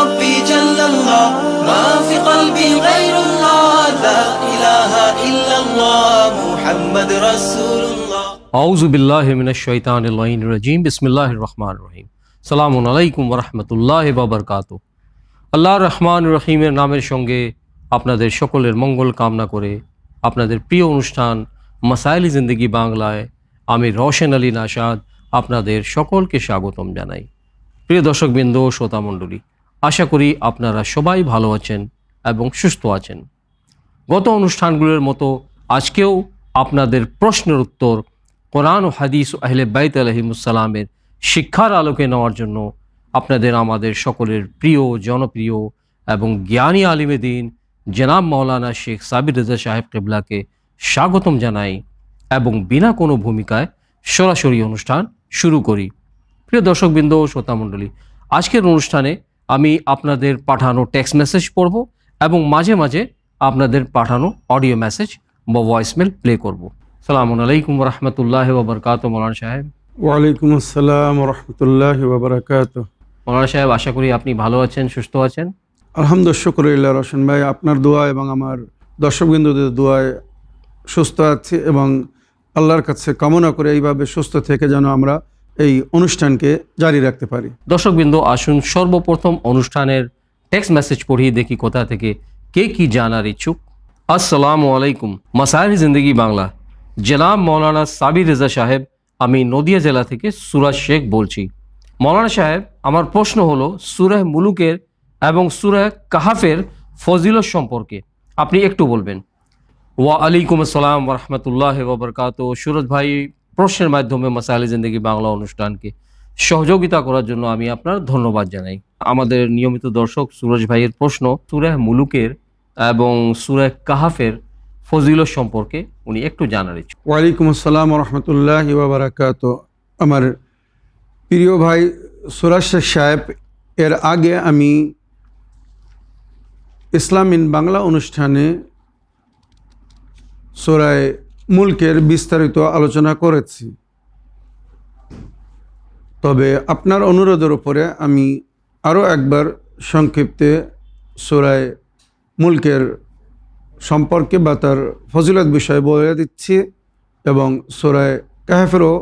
ربي جل الله ما في قلبي غير الله لا إله إلا الله محمد رسول الله আউযু বিল্লাহি মিনাশ শাইতানির রাজিম বিসমিল্লাহির রহমানির রহিম আসসালামু আলাইকুম ওয়া রাহমাতুল্লাহি ওয়া বারাকাতুহু। আল্লাহর রহমানির রহিমের নামের সঙ্গে আপনাদের সকলের মঙ্গল কামনা করে আপনাদের প্রিয় অনুষ্ঠান মাসাইলি জিন্দেগি বাংলায় আমি রওশন আলী নাশাদ আপনাদের সকলকে স্বাগতম জানাই। প্রিয় দর্শকবৃন্দ, শ্রোতামণ্ডলী, আশা করি আপনারা সবাই ভালো আছেন এবং সুস্থ আছেন। গত অনুষ্ঠানগুলোর মতো আজকেও আপনাদের প্রশ্নের উত্তর কোরআন ও হাদিস ও আহলে বাইত আলাইহিমুসসালামের শিক্ষার আলোকে নেওয়ার জন্য আপনাদের আমাদের সকলের প্রিয়, জনপ্রিয় এবং জ্ঞানী আলিমে দ্বীন জনাব মাওলানা শেখ সাবির রেজা সাহেব কিবলাকে স্বাগতম জানাই এবং বিনা কোনো ভূমিকায় সরাসরি অনুষ্ঠান শুরু করি। প্রিয় দর্শকবৃন্দ ও শ্রোতামণ্ডলী, আজকের অনুষ্ঠানে আমি আপনাদের পাঠানো টেক্সট মেসেজ পড়ব এবং মাঝে মাঝে আপনাদের পাঠানো অডিও মেসেজ বা ভয়েসমেল প্লে করব। আসসালামু আলাইকুম ওয়া রাহমাতুল্লাহি ওয়া বারাকাতুহু। মাওলানা সাহেব। ওয়ালাইকুম আসসালাম ওয়া রাহমাতুল্লাহি ওয়া বারাকাতুহু। মাওলানা সাহেব, আশা করি আপনি ভালো আছেন, সুস্থ আছেন। আলহামদুলিল্লাহ, শুকরিয়া রওশন ভাই, আপনার দোয়া এবং আমার দর্শকবৃন্দদের দোয়ায় সুস্থ আছি এবং আল্লাহর কাছে কামনা করে এইভাবে সুস্থ থেকে যেন আমরা এই অনুষ্ঠানকে জারি রাখতে পারি। দর্শকবৃন্দ, আসুন সর্বপ্রথম অনুষ্ঠানের টেক্সট মেসেজ পড়িয়ে দেখি কোথা থেকে কে কি জানার ইচ্ছুক। আসসালামু আলাইকুম। মাসাইলি জিন্দেগি বাংলা, জনাব মাওলানা সাবির রেজা সাহেব, আমি নদিয়া জেলা থেকে সুরাজ শেখ বলছি। মাওলানা সাহেব, আমার প্রশ্ন হলো সূরা মুলুকের এবং সূরা কাহাফের ফজিলত সম্পর্কে আপনি একটু বলবেন। ওয়া আলাইকুম আসসালাম ওয়া রাহমাতুল্লাহি ওয়া বারাকাতুহু। সুরজ ভাই, প্রশ্নের মাধ্যমে মাসাইলি জিন্দেগি বাংলা অনুষ্ঠানকে সহযোগিতা করার জন্য আমি আপনার ধন্যবাদ জানাই। আমাদের নিয়মিত দর্শক সুরজ ভাইয়ের প্রশ্ন সূরা মুলুকের এবং সূরা কাহাফের ফজিলত সম্পর্কে উনি একটু জানার ইচ্ছুক। ওয়ালাইকুম আসসালাম ওয়া রাহমাতুল্লাহি ওয়া বারাকাতুহু। আমার প্রিয় ভাই সুরাজ শেখ সাহেব, এর আগে আমি ইসলাম ইন বাংলা অনুষ্ঠানে সূরা মুলকের বিস্তারিত আলোচনা করেছি, তবে আপনার অনুরোধের উপরে আমি আরও একবার সংক্ষিপ্তে সূরা মুলকের সম্পর্কে বা তার ফজিলত বিষয়ে বলে দিচ্ছি এবং সূরা কাহফেরও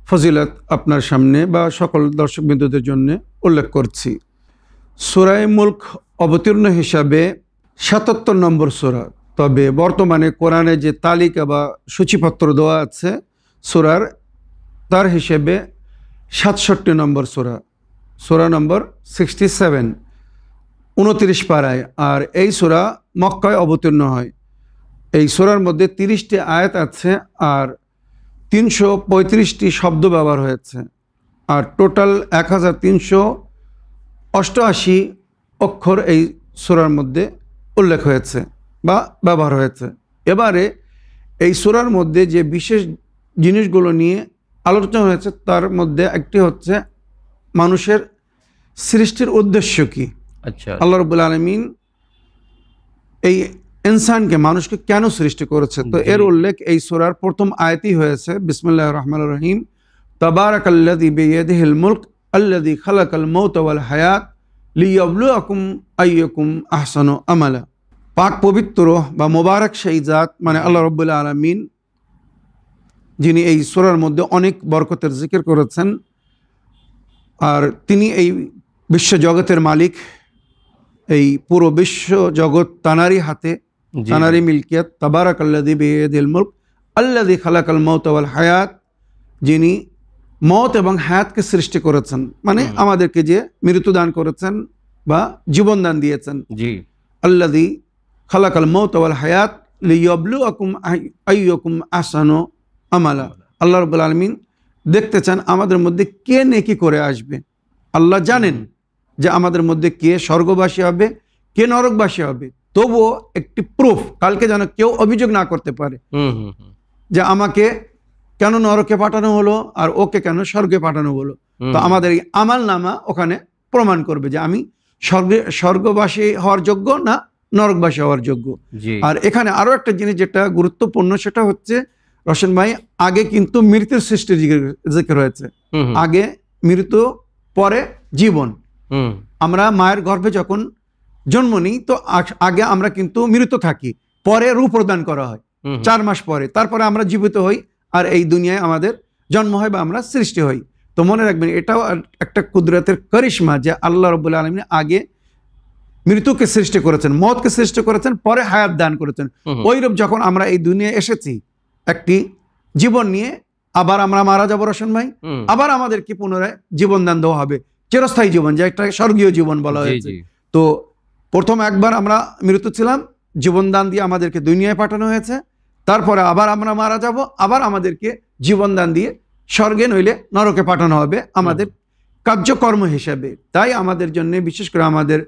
ফজিলত আপনার সামনে বা সকল দর্শকবৃন্দদের জন্য উল্লেখ করছি। সূরা মুলক অবতীর্ণ হিসাবে ৭৭ নম্বর সূরা, তবে বর্তমানে কোরআনে যে তালিকা বা সূচিপত্র দেওয়া আছে সূরার, তার হিসেবে ৬৭ নম্বর সূরা, সূরা নম্বর 67, 29 পারায়। আর এই সূরা মক্কায় অবতীর্ণ হয়। এই সূরার মধ্যে 30টি আয়াত আছে আর 335টি শব্দ ব্যবহার হয়েছে, আর টোটাল 1388 অক্ষর এই সূরার মধ্যে উল্লেখ হয়েছে বা ব্যবহার হয়েছে। এবারে এই সূরার মধ্যে যে বিশেষ জিনিসগুলো নিয়ে আলোচনা হয়েছে তার মধ্যে একটি হচ্ছে মানুষের সৃষ্টির উদ্দেশ্য কি। আচ্ছা, আল্লাহ রাব্বুল আলামিন এই ইনসানকে, মানুষকে কেন সৃষ্টি করেছে, তো এর উল্লেখ এই সূরার প্রথম আয়াতেই হয়েছে। বিসমিল্লাহির রহমানির রহিম। তাবারাকাল্লাযী বিয়াদিহিল মুলক আল্লাযী খালাকাল মাউতা ওয়াল হায়াত লিয়াবলুয়াকুম আইয়ুকুম আহসানু আমালা। পাক পবিত্র বা মোবারক সেই জাত, মানে আল্লাহ রাব্বুল আলামিন, যিনি এই সূরার মধ্যে অনেক বরকতের জিকির করেছেন, আর তিনি এই বিশ্ব জগতের মালিক। এই পুরো বিশ্ব জগৎ তানারই হাতে, তানারই মিলকিয়াত। তাবারাকাল্লাযী বিয়াদিহিল মুলক আল্লাযী খালাকাল মাউতা ওয়াল হায়াত, যিনি মওত এবং হায়াতকে সৃষ্টি করেছেন, মানে আমাদেরকে যে মৃত্যু দান করেছেন বা জীবন দান দিয়েছেন। জি। আল্লাযী খালাকাল মাউতা ওয়াল হায়াত লিয়াবলুয়াকুম আইয়ুকুম আহসানু আমালা। আল্লাহ রাব্বুল আলামিন দেখতে চান আমাদের মধ্যে কে নেকি করে আসবে। আল্লাহ জানেন যে আমাদের মধ্যে কে স্বর্গবাসী হবে, কে নরকবাসী হবে, তবুও একটি প্রুফ, কালকে যেন কেউ অভিযোগ না করতে পারে যে আমাকে কেন নরকে পাঠানো হলো আর ওকে কেন স্বর্গে পাঠানো হলো। তো আমাদের এই আমাল নামা ওখানে প্রমাণ করবে যে আমি স্বর্গবাসী হওয়ার যোগ্য না নরকবাসী হওয়ার যোগ্য। আর এখানে আরো একটা জিনিস যেটা গুরুত্বপূর্ণ, সেটা হচ্ছে রওশন ভাই, আগে কিন্তু মৃত্যুর সৃষ্টির জিকির হয়েছে। আগে মৃত্যু, পরে জীবন। আমরা মায়ের গর্ভে যখন জন্ম নিই তো আগে আমরা কিন্তু মৃত থাকি, পরে রূহ প্রদান করা হয় 4 মাস পরে, তারপরে আমরা জীবিত হই আর এই দুনিয়ায় আমাদের জন্ম হয় বা আমরা সৃষ্টি হই। তো মনে রাখবেন এটাও একটা কুদরতের করিশ্মা যে আল্লাহ রাব্বুল আলামিন আগে মৃত্যুকে সৃষ্টি করেছেন, মওতকে সৃষ্টি করেছেন, পরে হায়াত দান করেছেন। ওইরূপ যখন আমরা এই দুনিয়ায় এসেছি একটি জীবন নিয়ে, আবার আমরা মারা যাবো রশন ভাই, আবার আমাদেরকে পুনরায় জীবন দান দেওয়া হবে, চিরস্থায়ী জীবন, যে একটা স্বর্গীয় জীবন বলা হয়েছে। তো প্রথম একবার আমরা মৃত্যু ছিলাম, জীবন দান দিয়ে আমাদেরকে দুনিয়ায় পাঠানো হয়েছে, তারপরে আবার আমরা মারা যাব, আবার আমাদেরকে জীবন দান দিয়ে স্বর্গে নইলে নরকে পাঠানো হবে আমাদের কার্যকর্ম হিসেবে। তাই আমাদের জন্য বিশেষ করে আমাদের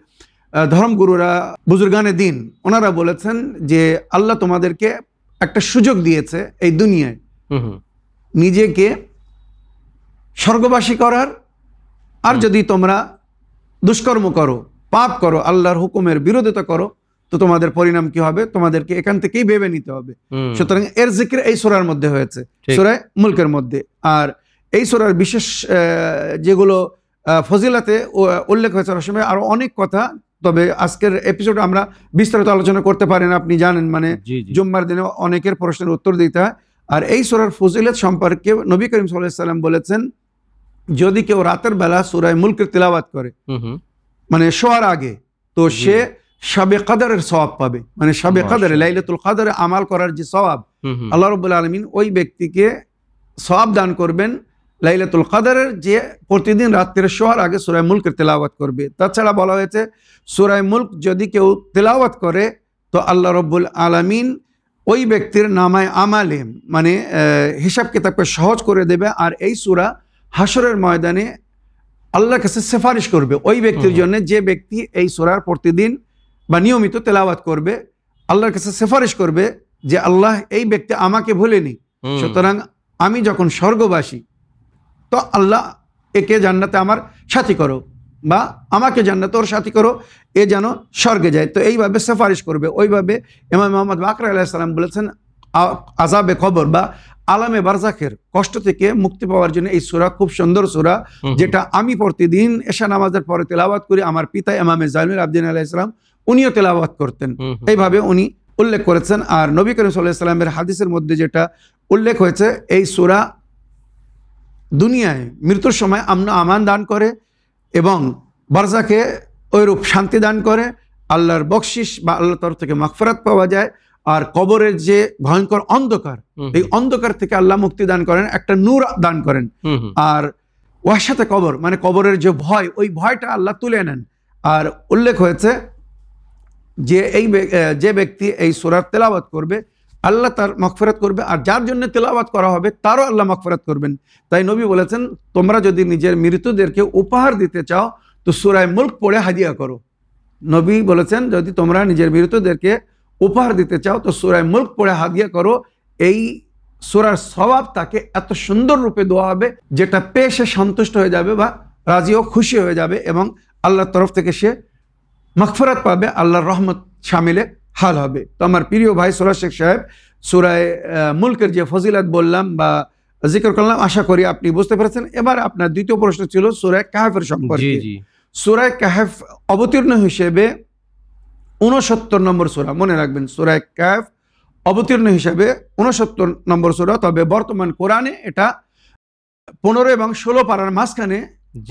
ধর্মগুরুরা, বুজুর্গানে দিন, ওনারা বলেছেন যে আল্লাহ তোমাদেরকে একটা সুযোগ দিয়েছে এই দুনিয়ায় নিজেকে স্বর্গবাসী করার, আর যদি তোমরা দুষ্কর্ম করো, পাপ করো, আল্লাহর হুকুমের বিরোধিতা করো, তো তোমাদের পরিণাম কি হবে তোমাদেরকে এখান থেকেই ভেবে নিতে হবে। সুতরাং এর জিকির এই সূরার মধ্যে হয়েছে, সূরা মুলকের মধ্যে। আর এই সূরার বিশেষ যেগুলো ফজিলাতে উল্লেখ হয়েছে রসমে আরো অনেক কথা, তবে আজকের এপিসোডে আমরা বিস্তারিত আলোচনা করতে পারি না, আপনি জানেন, মানে জুম্মার দিনে অনেকের প্রশ্নের উত্তর দিতে হয়। আর এই সূরার ফজিলত সম্পর্কে নবী করিম সাল্লাল্লাহু আলাইহি ওয়াসাল্লাম বলেছেন, যদি কেউ রাতের বেলা সূরা মুলকের তিলাওয়াত করে মানে শোয়ার আগে, তো সে শাবে কদরের সওয়াব পাবে। মানে শাবে কদরে, লাইলাতুল কদরে আমাল করার যে সওয়াব, আল্লাহ রাব্বুল আলামিন ওই ব্যক্তিকে সওয়াব দান করবেন লাইলাতুল কদরের, যে প্রতিদিন রাত্রে শোয়ার আগে সূরা মুলকের তিলাওয়াত করবে। তাছাড়া বলা হয়েছে সূরা মুলক যদি কেউ তিলাওয়াত করে তো আল্লাহ রাব্বুল আলামিন ওই ব্যক্তির নামায় আমালে মানে হিসাব কিতাবকে সহজ করে দেবে। আর এই সূরা হাসরের ময়দানে আল্লাহর কাছে সিফারিশ করবে ওই ব্যক্তির জন্য, যে ব্যক্তি এই সূরার প্রতিদিন বা নিয়মিত তেলাওয়াত করবে, আল্লাহর কাছে সিফারিশ করবে যে আল্লাহ এই ব্যক্তি আমাকে ভুলেনি, সুতরাং আমি যখন স্বর্গবাসী তো আল্লাহ একে জান্নাতে আমার সাথী করো, বা আমাকে জান্নাতে ওর সাথী করো, এ যেন স্বর্গে যায়। তো এইভাবে সিফারিশ করবে। ওইভাবে ইমাম মুহাম্মদ বাকর আলাইহিস সালাম বলেছেন আযাবে কবর বা আলামে বারজাখের কষ্ট থেকে মুক্তি পাওয়ার জন্য এই সূরা খুব সুন্দর সূরা, যেটা আমি প্রতিদিন এশা নামাজের পরে তেলাওয়াত করি। আমার পিতা ইমামে জাইনুল আবদিন আলাইহিস সালাম উনিও তেলাওয়াত করতেন, এইভাবে উনি উল্লেখ করেছেন। আর নবী করিম সাল্লাল্লাহু আলাইহি ওয়াসাল্লামের হাদিসের মধ্যে যেটা উল্লেখ হয়েছে, এই সূরা দুনিয়ায় মৃত্যুর সময় আমন আমান দান করে এবং বারজাখে ওইরূপ শান্তি দান করে, আল্লাহর বকশিস বা আল্লাহর তরফ থেকে মাগফিরাত পাওয়া যায়। আর কবরের যে ভয়ঙ্কর অন্ধকার, এই অন্ধকার থেকে আল্লাহ মুক্তি দান করেন, একটা নূর দান করেন। আর ওয়াহশাতে কবর মানে কবরের যে ভয়, ওই ভয়টা আল্লাহ তুলে নেন। আর উল্লেখ হয়েছে যে যে ব্যক্তি এই সূরার তেলাওয়াত করবে আল্লাহ তার মাগফিরাত করবে, আর যার জন্য তেলাওয়াত করা হবে তারও আল্লাহ মাগফিরাত করবেন। তাই নবী বলেছেন, তোমরা যদি নিজের মৃতদেরকে উপহার দিতে চাও তো সূরা মুলক পড়ে হাদিয়া করো। নবী বলেছেন, যদি তোমরা নিজের মৃতদেরকে উপহার দিতে চাও তো সূরা মুলক পড়ে হাদিয়া করো। এই সূরার সওয়াব তাকে এত সুন্দর রূপে দেওয়া হবে যেটা পেয়ে সে সন্তুষ্ট হয়ে যাবে বা রাজি ও খুশি হয়ে যাবে, এবং আল্লাহর তরফ থেকে সে মাগফিরাত পাবে, আল্লাহর রহমত শামিলে হাল হবে। তো আমার প্রিয় ভাই সোলা শেখ সাহেব, সূরা মুলকের যে ফজিলত বললাম বা জিকির করলাম, আশা করি আপনি বুঝতে পেরেছেন। এবার আপনার দ্বিতীয় প্রশ্ন ছিল সূরা কাহফের সম্পর্কে। সূরা কাহফ অবতীর্ণ হিসেবে 69 নম্বর সূরা, মনে রাখবেন সূরা কাহফ অবতীর্ণ হিসেবে 69 নম্বর সূরা। তবে বর্তমান কোরআনে এটা 15 এবং 16 পারার মাঝখানে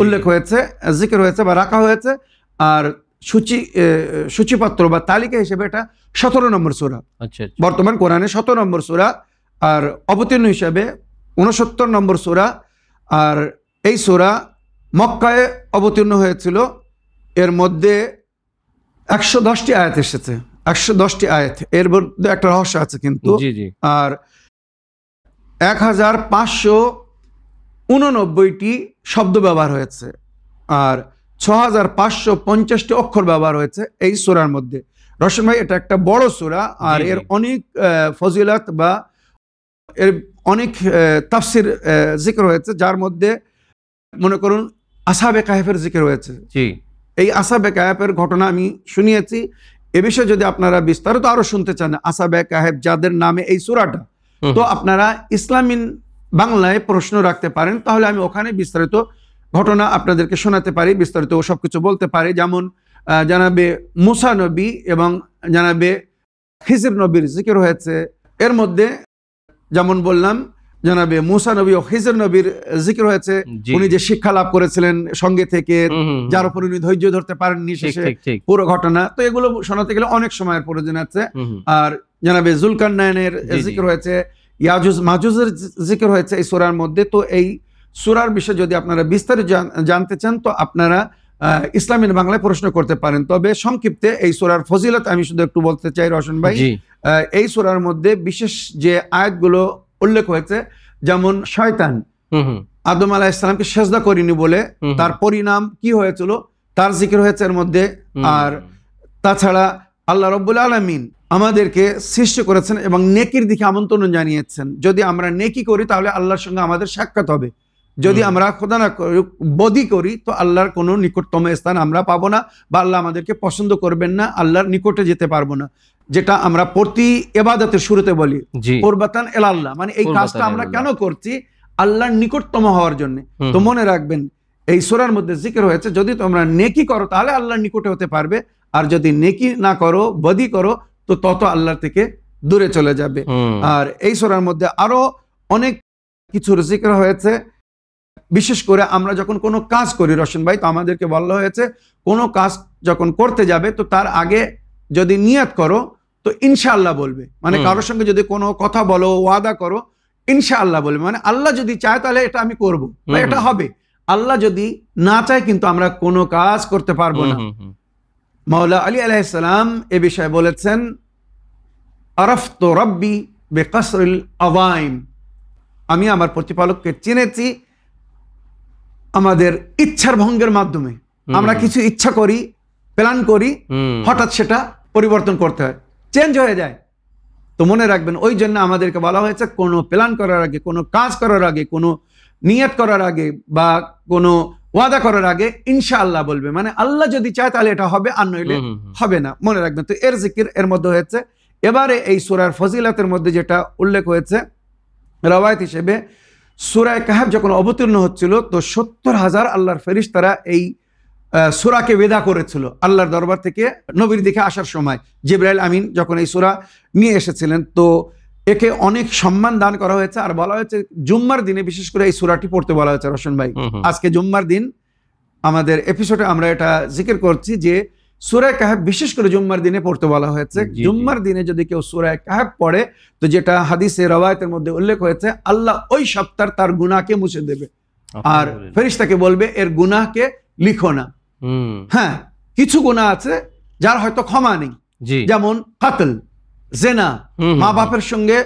উল্লেখ হয়েছে, জিকির হয়েছে বা রাখা হয়েছে। আর সূচিপত্র বা তালিকা হিসেবে এটা 17 নম্বর সূরা। বর্তমান কোরআনে 17 নম্বর সূরা, আর অবতীর্ণ হিসেবে 69 নম্বর সূরা। আর এই সূরা মক্কায় অবতীর্ণ হয়েছিল। এর মধ্যে 110টি আয়াত এসেছে, 110টি আয়াত। এর মধ্যে একটা রহস্য আছে কিন্তু। আর 1589টি শব্দ ব্যবহার হয়েছে, আর 6550টি অক্ষর ব্যবহার হয়েছে এই সূরার মধ্যে। রশন ভাই, এটা একটা বড় সূরা, আর এর অনেক ফজিলত বা এর অনেক তাফসির জিকির হয়েছে, যার মধ্যে মনে করুন আসহাবে কাহফের জিকির হয়েছে। এই আসহাবে কাহফের ঘটনা আমি শুনিয়েছি। এ বিষয়ে যদি আপনারা বিস্তারিত আরো শুনতে চান, আসহাবে কাহফ যাদের নামে এই সূরাটা, তো আপনারা ইসলামিন বাংলায় প্রশ্ন রাখতে পারেন, তাহলে আমি ওখানে বিস্তারিত ঘটনা আপনাদেরকে শোনাতে পারি, বিস্তারিত সবকিছু বলতে পারি। যেমন জানাবে মুসা নবী এবং জানাবে খিজির নবীর জিকির হয়েছে। এর মধ্যে যেমন বললাম জানাবে মুসা নবী ও খিজির নবীর জিকির হয়েছে, উনি যে শিক্ষা লাভ করেছিলেন সঙ্গে থেকে, যার উপর উনি ধৈর্য ধরতে পারেননি শেষে, পুরো ঘটনা। তো এগুলো শোনাতে গেলে অনেক সময়ের প্রয়োজন আছে। আর জানাবে জুলকারনাইনের জিকির হয়েছে, ইয়াজুজ মাজুজের জিকির হয়েছে এই সূরার মধ্যে। তো এই সূরার বিষয়ে যদি আপনারা বিস্তারিত জানতে চান তো আপনারা ইসলামিক বাংলায় প্রশ্ন করতে পারেন। তবে সংক্ষিপ্তে এই সূরার ফজিলত আমি শুধু একটু বলতে চাই রওশন ভাই। এই সূরার মধ্যে বিশেষ যে আয়াতগুলো উল্লেখ হয়েছে, যেমন শয়তান আদম আলাইহিস সালামকে সেজদা করেনি বলে তার পরিণাম কি হয়েছিল তার জিকির হয়েছে এর মধ্যে। আর তাছাড়া আল্লাহ রাব্বুল আলামিন আমাদেরকে সৃষ্টি করেছেন এবং নেকির দিকে আমন্ত্রণ জানিয়েছেন। যদি আমরা নেকি করি তাহলে আল্লাহর সঙ্গে আমাদের সাক্ষাৎ হবে। যদি আমরা খোদা না বদি করি তো আল্লাহর কোনো নিকটতম স্থান আমরা পাবো না, বা আল্লাহ আমাদেরকে পছন্দ করবেন না, আল্লাহর নিকটে যেতে পারবো না। যেটা আমরা প্রতি ইবাদতের শুরুতে বলি কুরবাতান ইলাল্লাহ, মানে এই কাজটা আমরা কেন করছি? আল্লাহর নিকটতম হওয়ার জন্য। তো মনে রাখবেন এই সূরার মধ্যে জিকির হয়েছে যদি তোমরা নেকি করো তাহলে আল্লাহর নিকটে হতে পারবে, আর যদি নেকি না করো, বদি করো, তো তত আল্লাহ থেকে দূরে চলে যাবে। আর এই সূরার মধ্যে আরো অনেক কিছুর জিকির হয়েছে। বিশেষ করে আমরা যখন কোনো কাজ করি রওশন ভাই, তো আমাদেরকে বলা হয়েছে কোনো কাজ যখন করতে যাবে তো তার আগে যদি নিয়ত করো তো ইনশাআল্লাহ বলবে। মানে কারোর সঙ্গে যদি কোনো কথা বলো, ওয়াদা করো, ইনশাআল্লাহ বলবে, মানে আল্লাহ যদি চায় তাহলে এটা আমি করব বা এটা হবে। আল্লাহ যদি না চায় কিন্তু আমরা কোনো কাজ করতে পারবো না। মাওলা আলী আলাইহিস সালাম এ বিষয়ে বলেছেন, আরাফতু রাব্বি বিকাসরিল আযাইম, আমি আমার প্রতিপালককে চিনেছি আমাদের ইচ্ছার ভঙ্গের মাধ্যমে। আমরা কিছু ইচ্ছা করি, প্ল্যান করি, হঠাৎ সেটা পরিবর্তন করতে হয়, চেঞ্জ হয়ে যায়। তো মনে রাখবেন ওই জন্য আমাদেরকে বলা হয়েছে কোনো প্ল্যান করার আগে, কোনো কাজ করার আগে, কোনো নিয়ত করার আগে বা কোনো ওয়াদা করার আগে ইনশাআল্লাহ বলবে। মানে আল্লাহ যদি চায় তাহলে এটা হবে, আর নইলে হবে না। মনে রাখবেন। তো এর জিকির এর মধ্যে হয়েছে। এবারে এই সূরার ফজিলতের মধ্যে যেটা উল্লেখ হয়েছে রওয়ায়াত হিসেবে, সূরা কাহফ যখন অবতীর্ণ হচ্ছিল তো ৭০,০০০ আল্লাহর ফেরেশতারা এই সূরাকে বেদা করেছিল আল্লাহর দরবার থেকে নবীর দিকে আসার সময়। জিবরাইল আমিন যখন এই সূরা নিয়ে এসেছিলেন তো একে অনেক সম্মান দান করা হয়েছে। আর বলা হয়েছে জুম্মার দিনে বিশেষ করে এই সূরাটি পড়তে বলা হয়েছে রওশন ভাই। আজকে জুম্মার দিন আমাদের এপিসোডে আমরা এটা জিকির করছি যে সূরা কাহফ বিশেষ করে জুম্মার দিনে পড়তে বলা হয়েছে। জুম্মার দিনে যদি কেউ সূরা কাহফ পড়ে তো যেটা হাদিসে রওয়ায়াতের মধ্যে উল্লেখ হয়েছে, আল্লাহ ওই সপ্তাহ তার গুনাহকে মুছে দেবে আর ফেরেশতাকে বলবে এর গুনাহকে লিখো না। হ্যাঁ, কিছু গুনাহ আছে যার হয়তো ক্ষমা নেই, যেমন কাতল, জেনা, মা বাপের সঙ্গে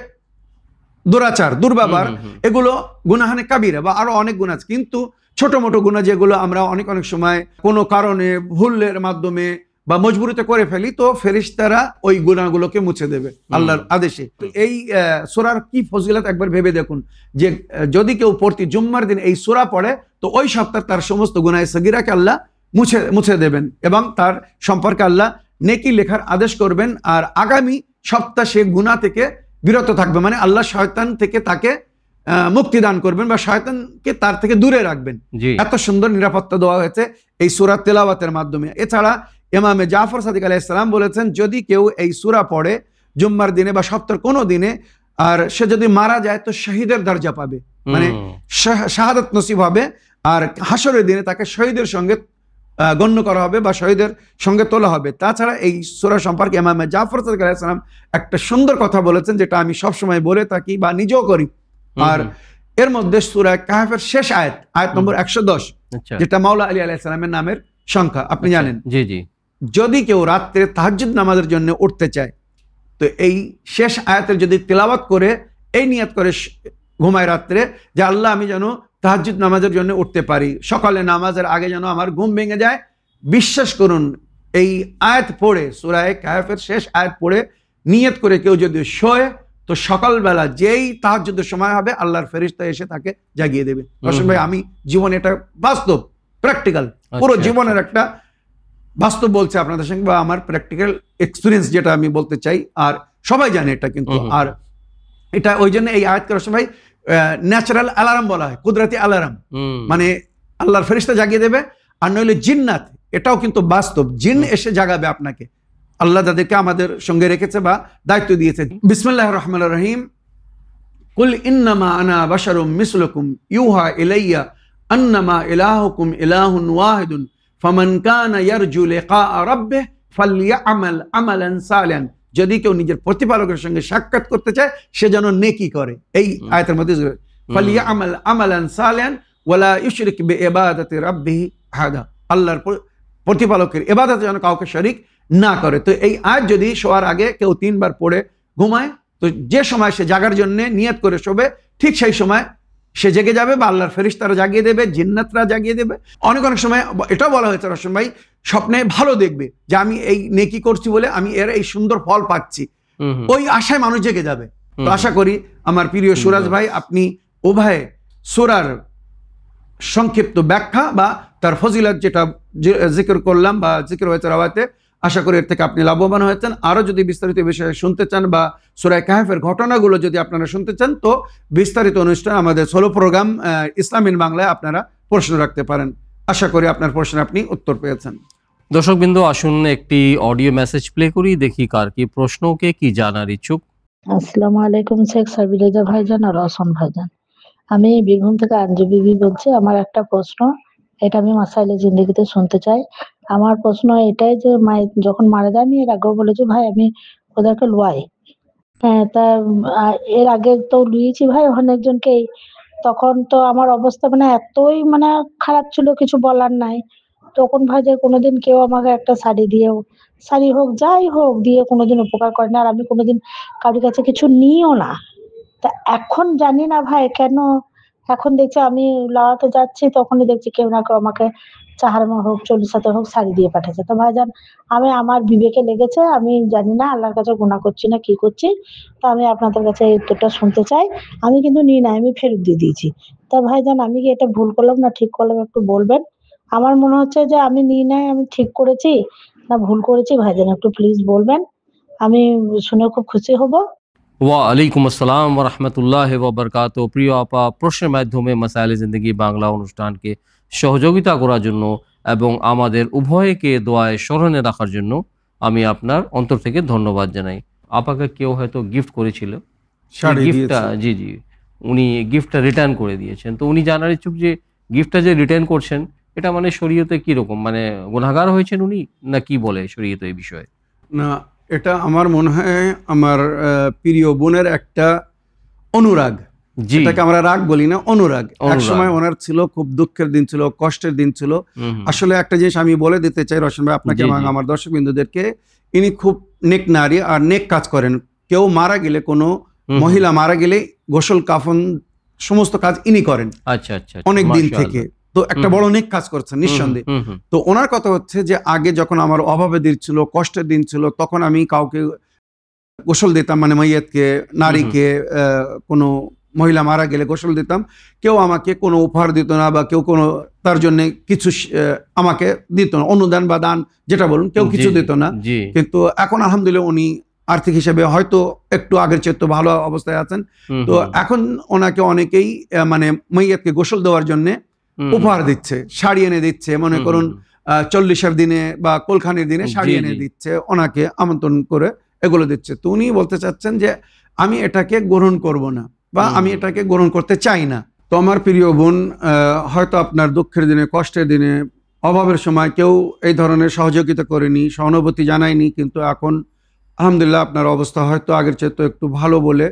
দুরাচার, দুর্ব্যবহার, এগুলো গুনাহানে কাবিরা বা আরো অনেক গুনাহ আছে। কিন্তু ছোট মোটো গুনাহ যেগুলো আমরা অনেক সময় কোনো কারণে ভুলের মাধ্যমে বা মজবুরিতে করে ফেলি, তো ফেরেশতারা ওই গুনাহগুলোকে মুছে দেবে আল্লাহর আদেশে। তো এই সূরার কি ফজিলত একবার ভেবে দেখুন যে যদি কেউ প্রতি জুম্মার দিন এই সূরা পড়ে তো ওই সপ্তাহ তার সমস্ত গুনাহ সগীরাকে আল্লাহ মুছে দেবেন এবং তার সম্পর্কে আল্লাহ নেকি লেখার আদেশ করবেন। আর আগামী সপ্তাহ সে গুনাহ থেকে বিরত থাকবে, মানে আল্লাহ শয়তান থেকে তাকে মুক্তি দান করবেন বা শয়তানকে তার থেকে দূরে রাখবেন। এত সুন্দর নিরাপত্তা দেওয়া হয়েছে এই সূরা তেলাওয়াতের মাধ্যমে। এছাড়া ইমামে জাফর সাদিক আলাইহিস সালাম বলেছেন যদি কেউ এই সূরা পড়ে জুম্মার দিনে বা সপ্তাহের কোনো দিনে আর সে যদি মারা যায় তো শহীদের দরজা পাবে, মানে শাহাদাত নসিব হবে। আর হাসরের দিনে তাকে শহীদের সঙ্গে গণ্য করা হবে বা শহীদের সঙ্গে তোলা হবে। তাছাড়া এই সূরা সম্পর্কে ইমামে জাফর সাদিক আলাইহিস সালাম একটা সুন্দর কথা বলেছেন যেটা আমি সবসময় বলে থাকি বা নিজেও করি। আর এর মধ্যে সূরা কাহফের শেষ আয়াত নম্বর 110, যেটা মাওলা আলী আলাইহিস সালামের নামের সংখ্যা আপনি জানেন। যদি কেউ রাত্রে তাহাজ্জুদ নামাজের জন্য উঠতে চায় তো এই শেষ আয়াতের যদি তেলাওয়াত করে এই নিয়ত করে ঘুমায় রাত্রে যে আল্লাহ আমি যেন তাহাজ্জুদ নামাজের জন্য উঠতে পারি, সকালে নামাজের আগে যেন আমার ঘুম ভেঙে যায়, বিশ্বাস করুন এই আয়াত পড়ে সূরা কাহফের শেষ আয়াত পড়ে নিয়ত করে কেউ যদি শোয় তো সকালবেলা যেই তাহাজ্জুদের সময় হবে আল্লাহর ফেরেশতা এসে তাকে জাগিয়ে দেবে। রওশন ভাই আমি জীবনে এটা বাস্তব প্র্যাকটিক্যাল পুরো জীবনের একটা বাস্তব বলছে আপনাদের সঙ্গে বা আমার প্র্যাকটিক্যাল এক্সপিরিয়েন্স যেটা আমি বলতে চাই, আর সবাই জানে এটা কিন্তু। আর এটা ওই জন্য এই আয়াতকে রওশন ভাই ন্যাচারাল অ্যালার্ম বলা হয়, কুদরতি অ্যালার্ম। মানে আল্লাহর ফেরেশতা জাগিয়ে দেবে, আর নইলে জিন্নাত, এটাও কিন্তু বাস্তব, জিন এসে জাগাবে আপনাকে। আল্লাহ তাদেরকে আমাদের সঙ্গে রেখেছে বা দায়িত্ব দিয়েছে। বিসমিল্লাহির রহমানির রহিম। কুল ইন্নামা আনা বাশারুম মিসলুকুম ইউহা ইলাইয়া আন্নামা ইলাহুকুম ইলাহুন ওয়াহিদুন ফামান কানা ইয়ারজু লিকা রাব্বিহি ফালইআমাল আমালান সালিহান। যদি কেউ নিজের প্রতিপালকের সঙ্গে সাক্ষাৎ করতে চায় সে যেন নেকি করে। এই আয়াতের মধ্যে ফালইআমাল আমালান সালিহান ওয়ালা ইউশরিক বিইবাদাতি রাব্বিহি আহাদা। আল্লাহর প্রতিপালকের ইবাদতে যেন কাউকে শরীক না করে। তো এই আয়াত যদি শোয়ার আগে কেউ 3 বার পড়ে ঘুমায়, তো যে সময় সে জাগার জন্য নিয়ত করে শোবে, ঠিক সেই সময় সে জেগে যাবে বা আল্লাহর ফেরেশতারা জাগিয়ে দেবে, জিন্নাতরা জাগিয়ে দেবে। অনেক সময় এটাও বলা হয়েছে রশন ভাই, স্বপ্নে ভালো দেখবে যে আমি এই নেকি করছি বলে আমি এর এই সুন্দর ফল পাচ্ছি, ওই আশায় মানুষ জেগে যাবে। তো আশা করি আমার প্রিয় সুরাজ ভাই, আপনি উভয় সূরার সংক্ষিপ্ত ব্যাখ্যা বা তার ফজিলত যেটা জিকির করলাম বা জিকির হয়েছে রাওয়াতে, আশা করি এর থেকে আপনি লাভবান হয়েছেন। আরও যদি বিস্তারিত বিষয়ে শুনতে চান বা সূরা কাহফের ঘটনাগুলো যদি আপনারা শুনতে চান, তো বিস্তারিত অনুষ্ঠান আমাদের সোলো প্রোগ্রাম ইসলাম ইন বাংলায় আপনারা প্রশ্ন রাখতে পারেন। আশা করি আপনার প্রশ্নে আপনি উত্তর পেয়েছেন। দর্শকবৃন্দ, আসুন একটি অডিও মেসেজ প্লে করি, দেখি কার কি প্রশ্ন, কে কি জানার ইচ্ছুক। আসসালামু আলাইকুম শেখ সাবিরেজা ভাইজান আর রওশন ভাইজান। আমি বীরভূম থেকে আঞ্জু বিবি বলছি। আমার একটা প্রশ্ন, এটা আমি মাসাইলে জিন্দেগিতে শুনতে চাই। আমার প্রশ্ন এটাই যে যখন মারা যায়, আমি এর আগেও বলেছি ভাই আমি ওদেরকে লুয়াই, হ্যাঁ তা এর আগে তো লুইয়েছি ভাই অনেকজনকেই। তখন তো আমার অবস্থা এতই খারাপ ছিল, কিছু বলার নাই। তখন ভাই যে কোনোদিন কেউ আমাকে একটা শাড়ি হোক যাই হোক দিয়ে কোনোদিন উপকার করে না, আর আমি কোনোদিন কারোর কাছে কিছু নিও না। তা এখন জানি না ভাই কেন, এখন দেখছি আমি লাওয়াতে যাচ্ছি, তখনই দেখছি কেউ না কেউ আমাকে 4 হোক 40 হোক শাড়ি দিয়ে পাঠাচ্ছে। তো ভাইজান আমি আমার বিবেকে লেগেছে, আমি জানি না আল্লাহর কাছে গুনাহ করছি না কি করছি। তো আমি আপনাদের কাছে এই উত্তরটা শুনতে চাই। আমি কিন্তু নিই নাই, আমি ফেরত দিয়ে দিয়েছি। তা ভাইজান আমি কি এটা ভুল করলাম না ঠিক করলাম একটু বলবেন? আমার মনে হচ্ছে যে আমি নিই নাই, আমি ঠিক করেছি না ভুল করেছি, ভাইজান একটু প্লিজ বলবেন, আমি শুনে খুব খুশি হব। ওয়ালাইকুম আসসালাম ওয়া রাহমাতুল্লাহি ওয়া বারাকাতুহু। প্রিয় আপা, প্রশ্নের মাধ্যমে মাসাইলে জিন্দেগি বাংলা অনুষ্ঠানকে সহযোগিতা করার জন্য এবং আমাদের উভয়কে দোয়ায় স্মরণে রাখার জন্য আমি আপনার অন্তর থেকে ধন্যবাদ জানাই। আপাকে কেউ হয়তো গিফট করেছিল, শাড়ি গিফটটা দিয়েছে। জি, উনি গিফটটা রিটার্ন করে দিয়েছেন। তো উনি জানার ইচ্ছুক যে গিফটটা যে রিটার্ন করছেন এটা শরীয়তে কিরকম, গুনাহগার হয়েছেন উনি, না কি বলে শরীয়ত এই বিষয়ে? না, এটা আমার মনে হয় আমার প্রিয় বোনের একটা অনুরাগ, জি, এটাকে আমরা রাগ বলি না, অনুরাগ। এক অনুরাগ। সময় ওনার ছিল, খুব দুঃখের দিন ছিল, কষ্টের দিন ছিল। আসলে একটা জিনিস আমি বলে দিতে চাই রশন ভাই আপনাকে জি, এবং জি। আমার দর্শক বিন্দুদেরকে, ইনি খুব নেক নারী আর নেক কাজ করেন। কেউ মারা গেলে, কোনো মহিলা মারা গেলে গোসল কাফন সমস্ত কাজ ইনি করেন আচ্ছা আচ্ছা, অনেক দিন মাশাআল্লাহ। থেকে। তো একটা বড় নেক কাজ করছেন নিঃসন্দেহে। হুম, হুম, তো ওনার কথা হচ্ছে যে আগে যখন আমার অভাবে দিন ছিল, কষ্টের দিন ছিল, তখন আমি কাউকে গোসল দিতাম, মাইয়াতকে, নারীকে, কোনো মহিলা মারা গেলে গোসল দিতাম। কেউ আমাকে কোনো উপহার দিত না বা কেউ কোনো তার জন্য কিছু আমাকে দিত না, অনুদান বা দান যেটা বলুন, কেউ কিছু দিত না। জি, কিন্তু এখন আলহামদুলিল্লাহ উনি আর্থিক হিসেবে হয়তো একটু আগের চেয়ে তো ভালো অবস্থায় আছেন। তো এখন ওনাকে অনেকেই মাইয়াতকে গোসল দেওয়ার জন্য উপহার দিচ্ছে, শাড়ি এনে দিচ্ছে। মনে করুন 40-এর দিনে বা কোলখানির দিনে শাড়ি জি, এনে জি। দিচ্ছে, ওনাকে আমন্ত্রণ করে এগুলো দিচ্ছে। তো উনি বলতে চাচ্ছেন যে আমি এটাকে গ্রহণ করব না বা আমি এটাকে গ্রহণ করতে চাই না। তো আমার প্রিয় বোন, হয়তো আপনার দুঃখের দিনে, কষ্টের দিনে, অভাবের সময় কেউ এই ধরনের সহযোগিতা করেনি, সহানুভূতি জানায়নি, কিন্তু এখন আলহামদুলিল্লাহ আপনার অবস্থা হয়তো আগের চেয়ে তো একটু ভালো বলে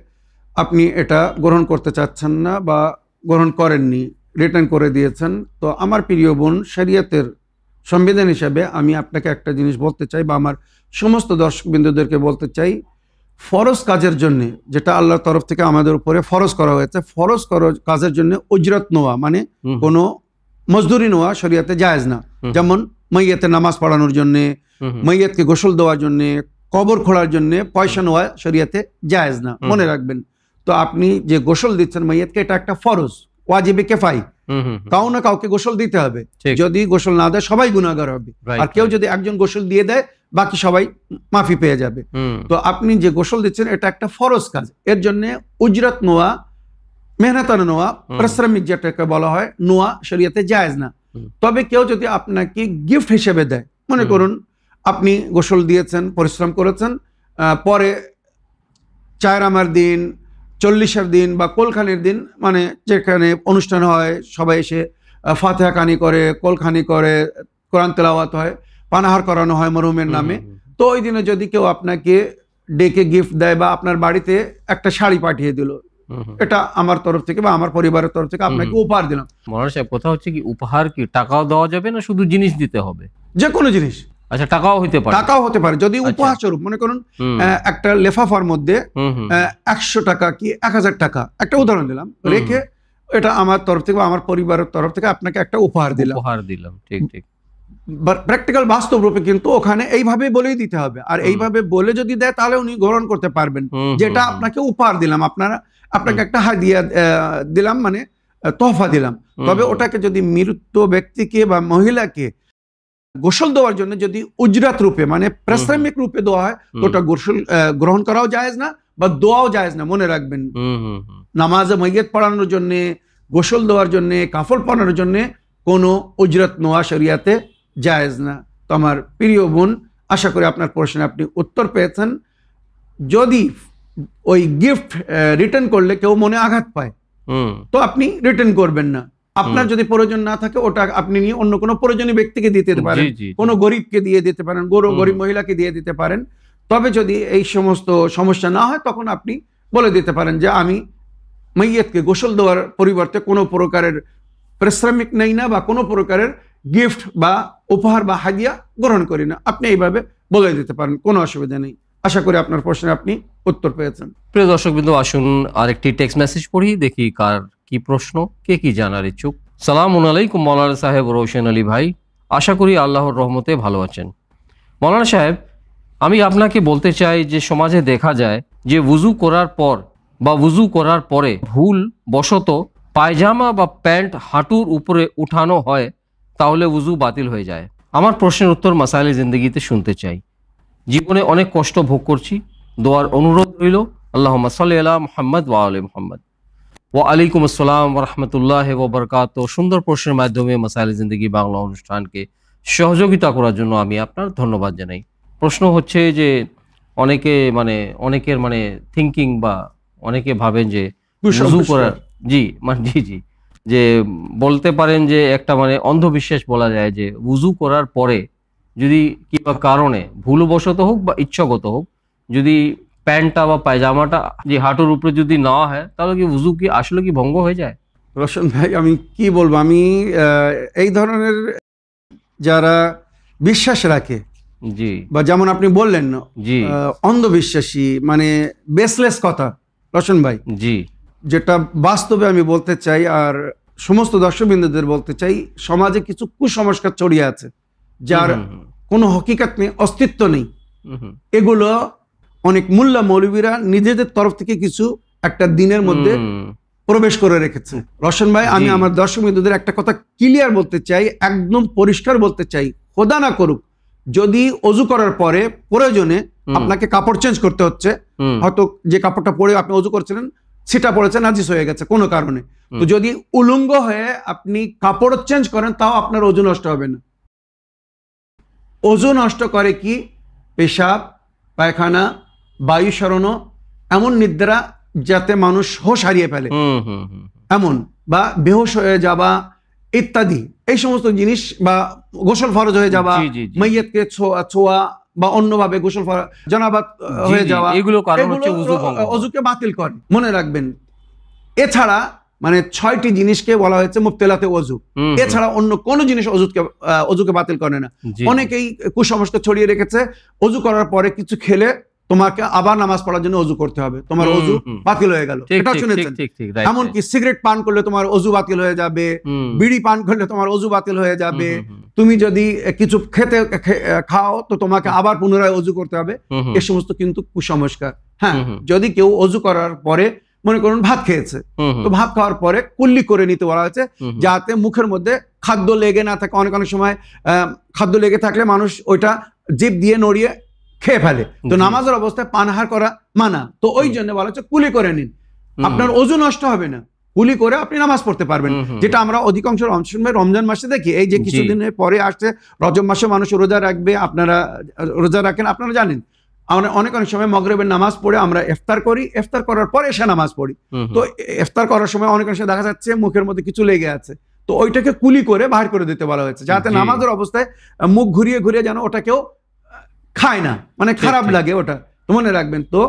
আপনি এটা গ্রহণ করতে চাচ্ছেন না বা গ্রহণ করেননি, রিটার্ন করে দিয়েছেন। তো আমার প্রিয় বোন, শরীয়তের সংবিধান হিসাবে আমি আপনাকে একটা জিনিস বলতে চাই বা আমার সমস্ত দর্শকবৃন্দদেরকে বলতে চাই, ফরজ কাজের জন্য, যেটা আল্লাহর তরফ থেকে আমাদের উপরে ফরজ করা হয়েছে, ফরজ কাজের জন্য উজরত নেওয়া, কোনো মজদুরি নেওয়া শরীয়তে জায়েজ না। যেমন মাইয়াতে নামাজ পড়ানোর জন্য, মাইয়াতকে গোসল দেওয়ার জন্য, কবর খোঁড়ার জন্য পয়সা নেওয়া শরীয়তে জায়েজ না, মনে রাখবেন। তো আপনি যে গোসল দিচ্ছেন মাইয়াতকে, এটা একটা ফরজ, ওয়াজিবে কেফাই, কাউ না কাউকে গোসল দিতে হবে। যদি গোসল না দেয় সবাই গুনাহগার হবে, আর কেউ যদি একজন গোসল দিয়ে দেয় বাকি সবাই মাফি পেয়ে যাবে। তো আপনি যে গোসল দিচ্ছেন এটা একটা ফরজ কাজ, এর জন্য উজরত নেওয়া, মেহনতানা নেওয়া, পারিশ্রমিক যেটাকে বলা হয় নোয়া শরীয়তে জায়েজ না। তবে কেউ যদি আপনাকে গিফট হিসেবে দেয়, মনে করুন আপনি গোসল দিয়েছেন, পরিশ্রম করেছেন, পরে চায়রামার দিন, 40-এর দিন বা কোলখানির দিন, মানে যেখানে অনুষ্ঠান হয়, সবাই এসে ফাতিহা খানি করে, কোলখানি করে, কোরআন তেলাওয়াত হয়, পানাহার করানো হয় মরহুমের নামে, তো ওই দিনে যদি কেউ আপনাকে ডেকে গিফট দেয় বা আপনার বাড়িতে একটা শাড়ি পাঠিয়ে দিল, এটা আমার তরফ থেকে বা আমার পরিবারের তরফ থেকে আপনাকে উপহার দিলাম। মৌলানা সাহেব, কথা হচ্ছে কি, উপহার কি টাকাও দেওয়া যাবে না শুধু জিনিস দিতে হবে? যে কোনো জিনিস। আচ্ছা, টাকাও হতে পারে? টাকাও হতে পারে, যদি উপহার স্বরূপ মনে করুন একটা লেফাফার মধ্যে 100 টাকা কি 1000 টাকা, একটা উদাহরণ দিলাম, রেখে এটা আমার তরফ থেকে বা আমার পরিবারের তরফ থেকে আপনাকে একটা উপহার দিলাম। ঠিক ঠিক। প্র্যাকটিক্যাল বাস্তব রূপে কিন্তু ওখানে এইভাবে বলেই দিতে হবে, আর এইভাবে বলে যদি দেয় তাহলে উনি গ্রহণ করতে পারবেন, যেটা আপনাকে উপহার দিলাম, আপনাকে একটা হাদিয়া দিলাম, মানে তোহফা দিলাম। তবে ওটাকে যদি মৃত ব্যক্তিকে বা মহিলাকে গোসল দেওয়ার জন্য যদি উজরাত রূপে, মানে পারিশ্রমিক রূপে দেওয়া হয়, তো ওটা গোসল গ্রহণ করাও জায়েজ না বা দোয়াও জায়েজ না, মনে রাখবেন। নামাজে মাইয়িত পড়ানোর জন্য, গোসল দেওয়ার জন্য, কাফন পরানোর জন্য কোনো উজরাত নেওয়া শরিয়াতে জায়েজ না। তো আমার প্রিয় বোন, আশা করি আপনার প্রশ্নে আপনি উত্তর পেয়েছেন। যদি ওই গিফট রিটার্ন করলে কেউ মনে আঘাত পায়, তো আপনি রিটার্ন করবেন না। আপনার যদি প্রয়োজন না থাকে, ওটা আপনি নিয়ে অন্য কোনো প্রয়োজনীয় ব্যক্তিকে দিতে পারেন, কোনো গরিবকে দিয়ে দিতে পারেন, গরিব মহিলাকে দিয়ে দিতে পারেন। তবে যদি এই সমস্ত সমস্যা না হয়, তখন আপনি বলে দিতে পারেন যে আমি মাইয়িতকে গোসল দেওয়ার পরিবর্তে কোনো প্রকারের পারিশ্রমিক নেই না বা কোনো প্রকারের গিফট বা উপহার বা হাদিয়া গ্রহণ করি না। আপনি এইভাবে বলে দিতে পারেন, কোনো অসুবিধা নেই। আশা করি আপনার প্রশ্নে আপনি উত্তর পেয়েছেন। প্রিয় দর্শকবৃন্দ, আসুন আরেকটি টেক্সট মেসেজ পড়ি, দেখি কার কি প্রশ্ন, কে কি জানার ইচ্ছুক। সালামুন আলাইকুম মৌলানা সাহেব রোশন আলী ভাই, আশা করি আল্লাহর রহমতে ভালো আছেন। মৌলানা সাহেব, আমি আপনাকে বলতে চাই যে সমাজে দেখা যায় যে ওযু করার পর বা ওযু করার পরে ভুল বশত পায়জামা বা প্যান্ট হাঁটুর উপরে উঠানো হয়, তাহলে ওযু বাতিল হয়ে যায়। আমার প্রশ্নের উত্তর মাসাইলে জিন্দেগিতে শুনতে চাই। জীবনে অনেক কষ্ট ভোগ করছি, দোয়ার অনুরোধ রইল। আল্লাহুম্মা সাল্লি আলা মুহাম্মদ ওয়া আলি মুহাম্মদ। ওয়া আলাইকুম আসসালাম ওয়া রাহমাতুল্লাহি ওয়া বারাকাতুহু। সুন্দর প্রশ্নের মাধ্যমে মাসাইলে জিন্দেগি বাংলা অনুষ্ঠানকে সহযোগিতা করার জন্য আমি আপনার ধন্যবাদ জানাই। প্রশ্ন হচ্ছে যে অনেকের থিঙ্কিং বা অনেকে ভাবেন যে ওযু করার জি যে বলতে পারেন যে একটা অন্ধবিশ্বাস বলা যায় যে ওযু করার পরে যদি কিংবা কারণে ভুলবশত হোক বা ইচ্ছাগত হোক, যদি প্যান্টটা বা পায়জামাটা যে হাঁটুর উপরে যদি নেওয়া হয়, তাহলে কি ওযু কি আসলে কি ভঙ্গ হয়ে যায়? রোশন ভাই, আমি কি বলবো, আমি এই ধরনের যারা বিশ্বাস রাখে, জি, বা যেমন আপনি বললেন জি অন্ধবিশ্বাসী, বেসলেস কথা রোশন ভাই, জি, যেটা বাস্তবে আমি বলতে চাই আর সমস্ত দর্শকবৃন্দদের বলতে চাই, সমাজে কিছু কুসংস্কার ছড়িয়ে আছে যার কোনো হকিকত নেই, অস্তিত্ব নেই। এগুলো অনেক মুল্লা মৌলবীরা নিজেদের তরফ থেকে কিছু একটা দিনের মধ্যে প্রবেশ করে রেখেছে। রোশন ভাই, আমি আমার দর্শকবৃন্দদের একটা কথা ক্লিয়ার বলতে চাই, একদম পরিষ্কার বলতে চাই, খোদা না করুক যদি ওযু করার পরে প্রয়োজনে আপনাকে কাপড় চেঞ্জ করতে হচ্ছে, হয়তো যে কাপড়টা পরে আপনি ওযু করছিলেন সেটা পড়েছে, নাজিস হয়ে গেছে কোনো কারণে, তো যদি উলঙ্গ হয়ে আপনি কাপড় চেঞ্জ করেন, তাও আপনার ওযু নষ্ট হবে না। ওযু নষ্ট করে কি পেশাব, পায়খানা, বায়ু সরানো, এমন নিদ্রা যাতে মানুষ হোশ হারিয়ে ফেলে এমন, বা বেহুশ হয়ে যাওয়া ইত্যাদি, এই সমস্ত জিনিস, বা গোসল ফরজ হয়ে যাওয়া, মাইয়িতকে ছোঁয়া বা অন্যভাবে গোসল জানাবাত হয়ে যাওয়া, এগুলো ওযুকে বাতিল করে। মনে রাখবেন, এছাড়া 6টি জিনিসকে বলা হয়েছে মুবতিলাতে ওযু, এছাড়া অন্য কোন জিনিস ওযুকে বাতিল করে না। অনেকেই কুসংস্কার ছড়িয়ে রেখেছে ওযু করার পরে কিছু খেলে তোমাকে আবার নামাজ পড়ার জন্য ওযু করতে হবে, তোমার ওযু বাতিল হয়ে গেল, এটা শুনেছেন? এমনকি সিগারেট পান করলে তোমার ওযু বাতিল হয়ে যাবে, বিড়ি পান করলে তোমার ওযু বাতিল হয়ে যাবে, তুমি যদি কিছু খাও তো তোমাকে আবার পুনরায় ওযু করতে হবে। এ সমস্ত কিন্তু কুসংস্কার। হ্যাঁ, যদি কেউ ওযু করার পরে মনে করুন ভাত খেয়েছে, তো ভাত খাওয়ার পরে কুল্লি করে নিতে বলা হয়েছে, যাতে মুখের মধ্যে খাদ্য লেগে না থাকে। অনেক সময় খাদ্য লেগে থাকলে মানুষ ওইটা জিভ দিয়ে নড়িয়ে খেয়ে ফেলে, তো নামাজের অবস্থায় পানাহার করা মানা, তো ওই জন্য বলা হচ্ছে কুলি করে নিন, আপনার ওযু নষ্ট হবে না। কুলি করে আপনি নামাজ পড়তে পারবেন, যেটা আমরা অধিকাংশ রমজান মাসে দেখি। এই যে কিছুদিনের পরে আসছে রজব মাসে মানুষ রোজা রাখবে, আপনারা রোজা রাখেন, আপনারা জানেন আমরা অনেক সময় মগরিবের নামাজ পড়ে আমরা ইফতার করি, ইফতার করার পরে এসে নামাজ পড়ি। তো ইফতার করার সময় অনেক সময় দেখা যাচ্ছে মুখের মধ্যে কিছু লেগে আছে, তো ওইটাকে কুলি করে বাহির করে দিতে বলা হয়েছে, যাতে নামাজের অবস্থায় মুখ ঘুরিয়ে ঘুরিয়ে যেন ওটা কেউ খায় না, মানে খারাপ লাগে ওটা। তো মনে রাখবেন, তো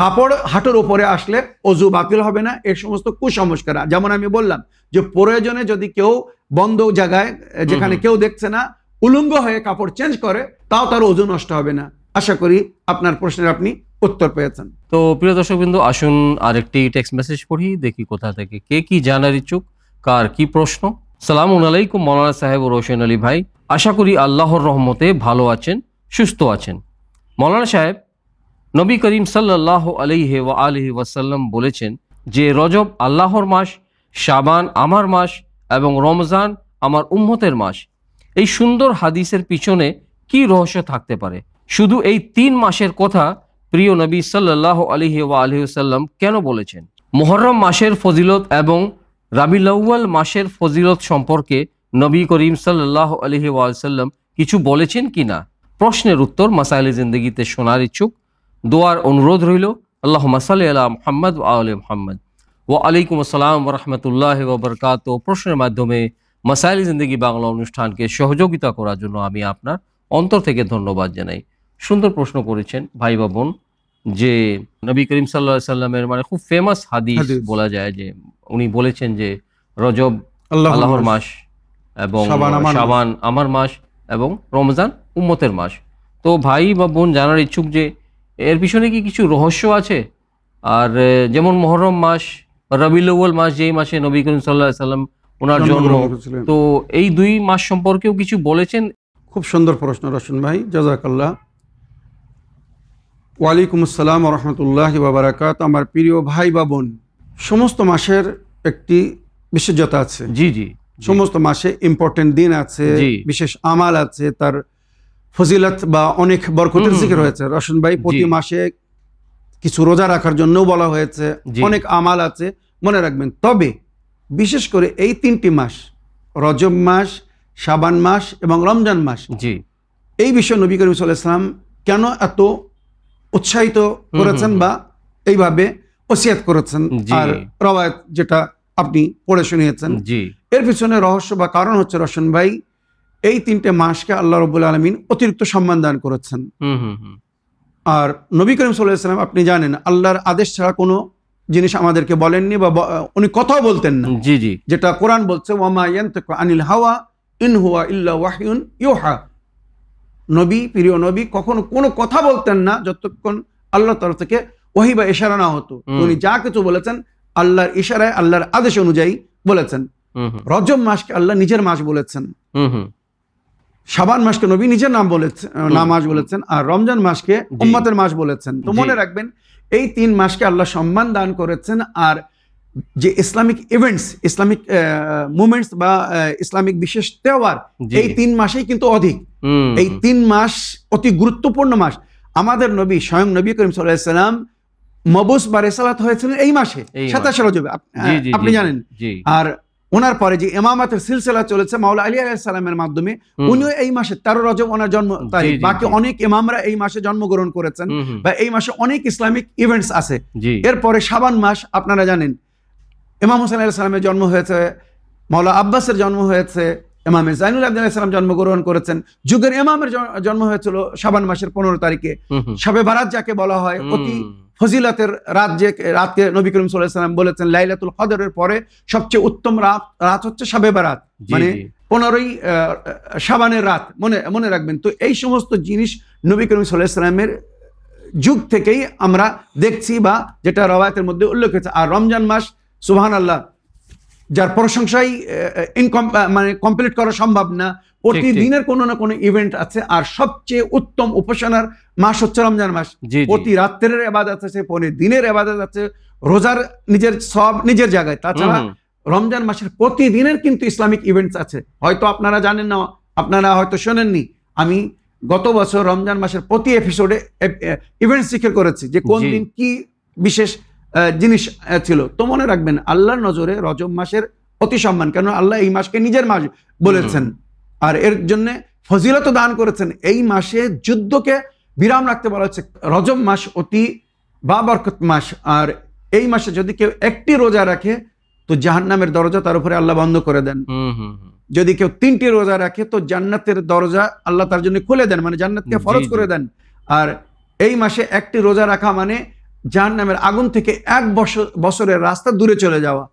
কাপড় হাঁটুর উপরে আসলে অজু বাতিল হবে না। এই সমস্ত কুসংস্কার, যেমন আমি বললাম যে প্রয়োজনে যদি কেউ বন্ধ জায়গায় যেখানে কেউ দেখছে না উলঙ্গ হয়ে কাপড় চেঞ্জ করে, তাও তার অজু নষ্ট হবে না। আশা করি আপনার প্রশ্নের আপনি উত্তর পেয়েছেন। তো প্রিয় দর্শকবৃন্দ, আসুন আরেকটি টেক্সট মেসেজ পড়ি, দেখি কোথা থেকে কে কি জানার ইচ্ছুক, কার কি প্রশ্ন। সালামুন আলাইকুম মৌলানা সাহেব ও রোশন আলী ভাই, আশা করি আল্লাহর রহমতে ভালো আছেন, সুস্থ আছেন। মৌলানা সাহেব, নবী করিম সাল্লাল্লাহু আলাইহি ওয়া আলিহি ওয়াসাল্লাম বলেছেন যে রজব আল্লাহর মাস, শাবান আমার মাস এবং রমজান আমার উম্মতের মাস। এই সুন্দর হাদিসের পিছনে কি রহস্য থাকতে পারে? শুধু এই 3 মাসের কথা প্রিয় নবী সাল্লাল্লাহু আলাইহি ওয়া আলিহি ওয়াসাল্লাম কেন বলেছেন? মুহররম মাসের ফজিলত এবং রাবিউল আউয়াল মাসের ফজিলত সম্পর্কে নবী করিম সাল্লাল্লাহু আলাইহি ওয়া সাল্লাম কিছু বলেছেন কিনা? প্রশ্নের উত্তর মাসাইলে জিন্দেগিতে শোনার ইচ্ছুক। দোয়ার অনুরোধ রইল। আল্লাহুম্মা সাল্লি আলা মুহাম্মদ ওয়া আলি মুহাম্মদ। ওয়া আলাইকুম আসসালাম ওয়া রাহমাতুল্লাহি ওয়া বারাকাতুহু। প্রশ্নের মাধ্যমে মাসাইলে জিন্দেগি বাংলা অনুষ্ঠানকে সহযোগিতা করার জন্য আমি আপনার অন্তর থেকে ধন্যবাদ জানাই। সুন্দর প্রশ্ন করেছেন ভাই বা বোন, যে নবী করিম সাল্লাল্লাহু আলাইহি সাল্লামের মানে খুব ফেমাস হাদিস বলা যায়, যে উনি বলেছেন যে রজব আল্লাহর মাস এবং শাবান আমার মাস এবং রমজান উম্মতের মাস। তো ভাই বা বোন জানার ইচ্ছুক যে এর পিছনে কি কিছু রহস্য আছে? আর যেমন মুহররম মাস, রাবিউল আউয়াল মাস, যেই মাসে নবী করিম সাল্লাল্লাহু আলাইহি সাল্লাম ওনার জন্ম, তো এই 2 মাস সম্পর্কেও কিছু বলেছেন? খুব সুন্দর প্রশ্ন রশন ভাই, জাযাকাল্লাহ। ওয়ালাইকুম আসসালাম ওয়া রাহমাতুল্লাহি ওয়া বারাকাতুহু। আমার প্রিয় ভাই বা বোন, সমস্ত মাসের একটি বিশেষতা আছে। জি জি, সমস্ত মাসে ইম্পর্টেন্ট দিন আছে, বিশেষ আমাল আছে, তার ফজিলত বা অনেক বরকতের জিকির হয়েছে। রশন ভাই, প্রতি মাসে কিছু রোজা রাখার জন্য বলা হয়েছে, অনেক আমাল আছে, মনে রাখবেন। তবে বিশেষ করে এই 3টি মাস, রজব মাস, শাবান মাস এবং রমজান মাস, এই বিষয়ে নবী করিম সাল্লাল্লাহু আলাইহি ওয়াসাল্লাম কেন এত উৎসাহিত করেছেন বা এইভাবে ওসিয়াত করেছেন, আর রওয়ায়াত যেটা আপনি পড়ে শুনিয়েছেন, এর পিছনে রহস্য বা কারণ হচ্ছে রশন ভাই, এই 3টে মাসকে আল্লাহ রাব্বুল আলামিন অতিরিক্ত সম্মান দান করেছেন। আর নবী করিম সাল্লাল্লাহু আলাইহি ওয়াসাল্লাম, আপনি জানেন, আল্লাহর আদেশ ছাড়া কোনো জিনিস আমাদেরকে বলেননি বা উনি কথাও বলতেন না। যেটা কোরআন বলছে, ওয়ামা ইয়ানতিকু আনিল হাওয়া ইন হুয়া ইল্লা ওয়াহয়ুন ইউহা। নবী, প্রিয় নবী, কখনো কোনো কথা বলতেন না যতক্ষণ আল্লাহর তরফ থেকে ওহী বা ইশারা না হতো। উনি যা কিছু বলেছেন আল্লাহর ইশারায়, আল্লাহর আদেশ অনুযায়ী বলেছেন। রজব মাসকে আল্লাহ নিজের মাস বলেছেন, শাবান মাসকে নবী নিজের মাস বলেছেন, আর রমজান মাসকে উম্মতের মাস বলেছেন। তো মনে রাখবেন, এই 3 মাসকে আল্লাহ সম্মান দান করেছেন। আর যে ইসলামিক ইভেন্টস, ইসলামিক মুভমেন্টস বা ইসলামিক বিশেষ তেওয়ার, এই 3 মাসেই কিন্তু অধিক। এই 3 মাস অতি গুরুত্বপূর্ণ মাস। আমাদের নবী, স্বয়ং নবী করিম সাল্লাল্লাহু আলাইহি ওয়াসাল্লাম মবুস বা রিসালাত হয়েছিলেন এই মাসে, 27 রজবে, আপনি জানেন। আর ওনার পরে যে ইমামাতের সিলসিলা চলেছে মাওলা আলী আলাইহিস সালামের মাধ্যমে, উনিও এই মাসে 13 রজব ওনার জন্ম তারিখ। বাকি অনেক ইমামরা এই মাসে জন্মগ্রহণ করেছেন, বা এই মাসে অনেক ইসলামিক ইভেন্টস আছে। এরপরে শাবান মাস, আপনারা জানেন, ইমাম হোসেন আলাইহিস সালামের জন্ম হয়েছে, মাওলা আব্বাসের জন্ম হয়েছে, ইমামে জাইনুল আবদিন আলাইহিস সালাম জন্মগ্রহণ করেছেন। যুগের ইমামের জন্ম হয়েছিল শাবান মাসের 15 তারিখে। শবে বারাত যাকে বলা হয়, অতি ফজিলতের রাত, যে রাতকে নবী করিম সাল্লাল্লাহু আলাইহি ওয়াসাল্লাম বলেছেন লাইলাতুল কদরের পরে সবচেয়ে উত্তম রাত হচ্ছে শবে বারাত, মানে 15ই শাবানের রাত, মনে রাখবেন। তো এই সমস্ত জিনিস নবী করিম সাল্লাল্লাহু আলাইহি ওয়াসাল্লামের যুগ থেকেই আমরা দেখছি, বা যেটা রওয়ায়াতের মধ্যে উল্লেখ হয়েছে। আর রমজান মাস, সুবহানাল্লাহ, যার প্রশংসাই মানে কমপ্লিট করা সম্ভব না। প্রতিদিনের কোনো না কোনো ইভেন্ট আছে। আর সবচেয়ে উত্তম উপাসনার মাস হচ্ছে রমজান মাস। প্রতি রাত্রের ইবাদত আছে, প্রতি দিনের ইবাদত আছে, রোজার নিজের সব নিজের জায়গায়। তাছাড়া রমজান মাসের প্রতিদিনের কিন্তু ইসলামিক ইভেন্টস আছে। হয়তো আপনারা জানেন না, আপনারা হয়তো শোনেননি, আমি গত বছর রমজান মাসের প্রতি এপিসোডে ইভেন্টস জিকির করেছি, যে কোন দিন কি বিশেষ জিনিস ছিল। তো মনে রাখবেন আল্লাহর নজরে রজব মাসের অতি সম্মান, কেন আল্লাহ এই মাসকে নিজের মাস বলেছেন আর এর জন্য ফজিলত দান করেছেন। এই মাসে যুদ্ধকে বিরাম রাখতে বলা হচ্ছে। রজব মাস অতি বাবরকত মাস, আর এই মাসে যদি কেউ একটি রোজা রাখে তো জাহান্নামের দরজা তার উপরে আল্লাহ বন্ধ করে দেন। যদি কেউ 3টি রোজা রাখে তো জান্নাতের দরজা আল্লাহ তার জন্য খুলে দেন, মানে জান্নাতকে ফরজ করে দেন। আর এই মাসে একটি রোজা রাখা মানে জাহান্নামের আগুন থেকে 1 বছরের রাস্তা দূরে চলে যাওয়া।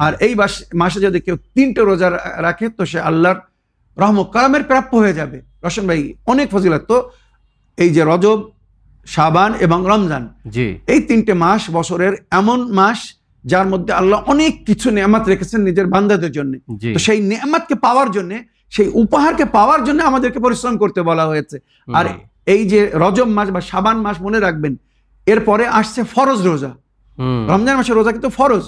আর এই মাসে যদি কেউ 3টে রোজা রাখে তো সে আল্লাহর রহমত কালামের প্রাপ্য হয়ে যাবে। রোশন ভাই, অনেক ফজিলত। তো এই যে রজব, শাবান এবং রমজান, এই 3টে মাস বছরের এমন মাস যার মধ্যে আল্লাহ অনেক কিছু নেয়ামত রেখেছেন নিজের বান্দাদের জন্য। তো সেই নেয়ামতকে পাওয়ার জন্য, সেই উপহারকে পাওয়ার জন্য আমাদেরকে পরিশ্রম করতে বলা হয়েছে। আর এই যে রজব মাস বা শাবান মাস, মনে রাখবেন এরপরে আসছে ফরজ রোজা। রমজান মাসের রোজা কিন্তু ফরজ।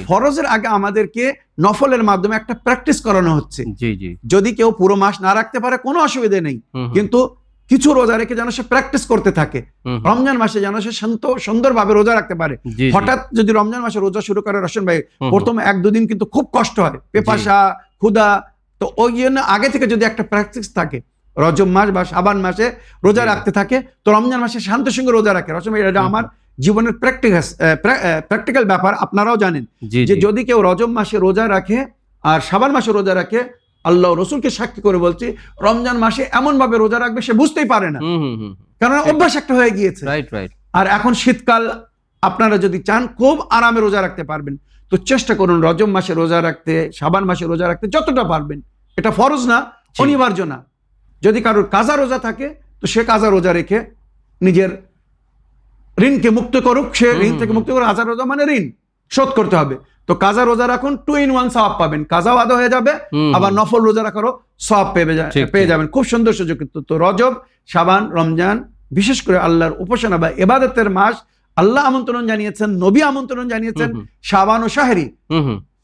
ফরজের আগে আমাদেরকে নফলের মাধ্যমে একটা প্র্যাকটিস করানো হচ্ছে। যদি কেউ পুরো মাস না রাখতে পারে কোনো অসুবিধা নেই, কিন্তু কিছু রোজা রেখে যেন সে প্র্যাকটিস করতে থাকে। রমজান মাসে যেন সে সুন্দরভাবে রোজা রাখতে পারে। হঠাৎ যদি রমজান মাসে রোজা শুরু করে রোশন ভাই, প্রথম 1-2 দিন কিন্তু খুব কষ্ট হয়, পেপাসা, ক্ষুধা। তো ওই জন্য আগে থেকে যদি একটা প্র্যাকটিস থাকে, রজব মাস বা শাবান মাসে রোজা রাখতে থাকে, তো রমজান মাসে শান্তির সঙ্গে রোজা রাখে। রোশন ভাই, এটা আমার জীবনের প্র্যাকটিক্যাল ব্যাপার, আপনারাও জানেন যে যদি কেউ রজব মাসে রোজা রাখে আর শাবান মাসে রোজা রাখে, আল্লাহ রসুলকে সাক্ষী করে বলছি, রমজান মাসে এমন ভাবে রোজা রাখবে সে বুঝতেই পারে না, কারণ অভ্যাস একটা হয়ে গিয়েছে। আর এখন শীতকাল, আপনারা যদি চান খুব আরামে রোজা রাখতে পারবেন, তো চেষ্টা করুন রজব মাসে রোজা রাখতে, শাবান মাসে রোজা রাখতে যতটা পারবেন। এটা ফরজ না, অনিবার্য না। যদি কারোর কাজা রোজা থাকে তো সে কাজা রোজা রেখে নিজের ঋণকে মুক্ত করুক। সে ঋণ থেকে মুক্ত করে, কাজা রোজা মানে ঋণ শোধ করতে হবে। তো কাজা রোজা রাখুন, 2 in 1 সওয়াব পাবেন। কাজাও আদা হয়ে যাবে, আবার নফল রোজা রাখারও সওয়াব পেয়ে যাবেন। খুব সুন্দর সুযোগ। তো রজব, শাবান, রমজান বিশেষ করে আল্লাহর উপাসনা বা ইবাদতের মাস। আল্লাহ আমন্ত্রণ জানিয়েছেন, নবী আমন্ত্রণ জানিয়েছেন, শাবান ও শাহরি,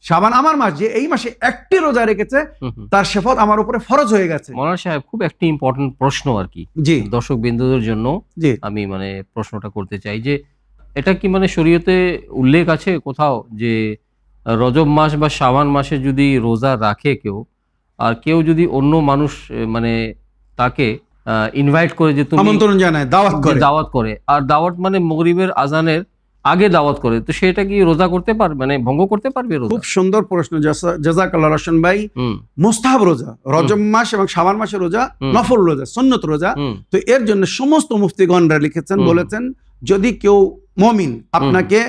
শাবান আমার মাস, যে এই মাসে একটি রোজা রেখেছে তার শপথ আমার উপরে ফরজ হয়ে গেছে। মৌলানা সাহেব, খুব একটি ইম্পর্টেন্ট প্রশ্ন আর কি দর্শক বিন্দুদের জন্য আমি মানে প্রশ্নটা করতে চাই যে এটা কি মানে শরীয়তে উল্লেখ আছে কোথাও যে রজব মাস বা শাবান মাসে যদি রোজা রাখে কেউ, আর কেউ যদি অন্য মানুষ মানে তাকে ইনভাইট করে, যে তুমি আমন্ত্রণ জানায়, দাওয়াত করে, আর দাওয়াত মানে মাগরিবের আজানের আগে দাওয়াত করে, তো সেটা কি রোজা করতে পারবে, মানে ভঙ্গ করতে পারবে রোজা? খুব সুন্দর প্রশ্ন, জাযাকাল্লাহ রোশন ভাই। মুস্তাহাব রোজা, রজব মাস এবং শাবান মাসের রোজা নফল রোজা, সুন্নত রোজা। তো এর জন্য সমস্ত মুফতিগণরা লিখেছেন, বলেছেন যদি কেউ মুমিন আপনাকে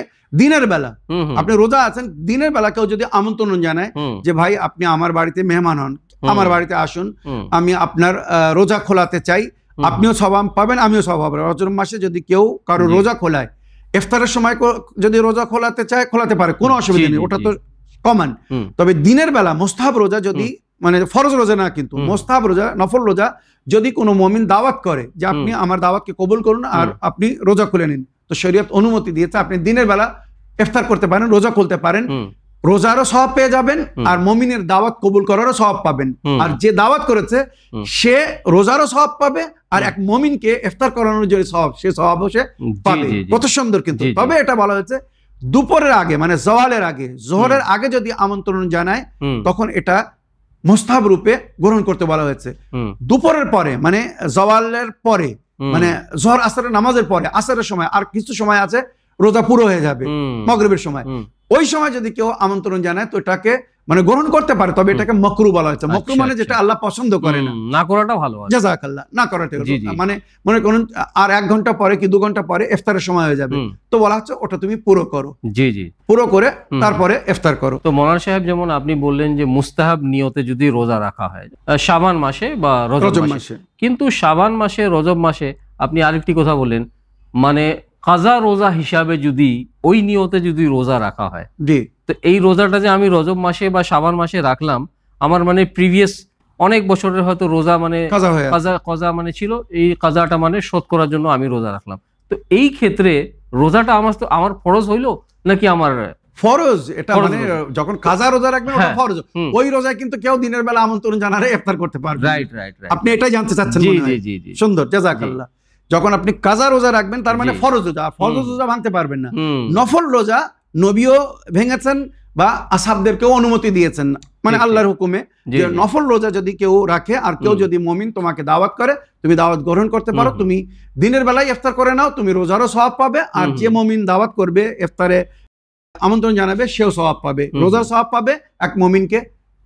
দিনের বেলা, আপনি রোজা আছেন, দিনের বেলা কেউ যদি আমন্ত্রণ জানায় যে ভাই আপনি আমার বাড়িতে মেহমান হন, আমার বাড়িতে আসুন, আমি আপনার রোজা খোলাতে চাই, আপনিও সওয়াব পাবেন, আমিও সওয়াব পাবো। রজব মাসে যদি কেউ কারো রোজা খোলায়, ইফতারের সময় যদি রোজা খোলাতে চায় খোলাতে পারে, কোনো অসুবিধা নেই, ওটা তো কমন। তবে দিনের বেলা মুস্তাহাব রোজা, যদি মানে ফরজ রোজা না, কিন্তু মুস্তাহাব রোজা, নফল রোজা, যদি কোনো মুমিন দাওয়াত করে যে আপনি আমার দাওয়াতকে কবুল করুন আর আপনি রোজা খুলে নিন, তো শরীয়ত অনুমতি দিয়েছে আপনি দিনের বেলা ইফতার করতে পারেন, রোজা খুলতে পারেন, রোজারও সওয়াব পেয়ে যাবেন আর মুমিনের দাওয়াত কবুল করারও সওয়াব পাবেন। আর যে দাওয়াত করেছে সে রোজারও সওয়াব পাবে, আর এক মুমিনকে ইফতার করানোর যে সওয়াব, সে সওয়াবও সে পাবে। কত সুন্দর। কিন্তু তবে এটা বলা হয়েছে দুপুরের আগে, মানে জওয়ালের আগে, জোহরের আগে যদি আমন্ত্রণ জানায় তখন এটা মুস্তাহাব রূপে গ্রহণ করতে বলা হয়েছে। দুপুরের পরে মানে জওয়ালের পরে, মানে জোহর আসরের নামাজের পরে, আসরের সময় আর কিছু সময় আছে, রোজা পুরো হয়ে যাবে মাগরিবের সময়, ওই সময় যদি কেউ আমন্ত্রণ জানায় তো এটাকে মানে গ্রহণ করতে পারে, তবে এটাকে মাকরু বলা হয়েছে। মাকরু মানে যেটা আল্লাহ পছন্দ করে না, না করাটা ভালো। জাযাকাল্লাহ, না করাটা মানে মনে করুন আর 1 ঘন্টা পরে কি 2 ঘন্টা পরে ইফতারের সময় হয়ে যাবে, তো বলা হচ্ছে ওটা তুমি পুরো করো, পুরো করে তারপরে ইফতার করো। তো মৌলানা সাহেব, যেমন আপনি বললেন যে মুস্তাহাব নিয়তে যদি রোজা রাখা হয় শাবান মাসে বা রজব মাসে, কিন্তু শাবান মাসে, রজব মাসে আপনি আরেকটি কথা বললেন, মানে কাজা রোজা হিসাবে যদি ওই নিয়তে যদি রোজা রাখা হয়, তো এই রোজাটা যে আমি রজব মাসে বা শাবান মাসে রাখলাম, আমার মানে প্রিভিয়াস অনেক বছরের হয়তো রোজা মানে কাজা মানে ছিল, এই কাজাটা মানে শোধ করার জন্য আমি রোজা রাখলাম, তো এই ক্ষেত্রে রোজাটা আমার ফরজ হইলো নাকি আমার ফরজ? এটা মানে যখন কাজা রোজা রাখবেন ওটা ফরজ। ওই রোজায় কিন্তু কেউ দিনের বেলা আমন্ত্রণ জানারে ইফতার করতে পারবে। রাইট। আপনি এটাই জানতে চাচ্ছেন? জি জি জি, সুন্দর, জাযাকাল্লাহ। যখন আপনি কাজা রোজা রাখবেন তার মানে জি। ফরজ রোজা, ফরজ রোজা ভাঙতে পারবেন না। হুম, নফল রোজা নবীও ভেঙেছেন বা আসহাবদেরকেও অনুমতি দিয়েছেন, মানে ঠিক, আল্লাহর হুকুমে, জি, যে জি। নফল রোজা যদি কেউ রাখে আর কেউ হুম। যদি মুমিন তোমাকে দাওয়াত করে, তুমি দাওয়াত গ্রহণ করতে পারো। হুম। তুমি দিনের বেলায় ইফতার করে নাও, তুমি রোজারও সওয়াব পাবে, আর হুম। যে মুমিন দাওয়াত করবে ইফতারে আমন্ত্রণ জানাবে সেও সওয়াব পাবে, হুম। রোজার সওয়াব পাবে, এক মুমিনকে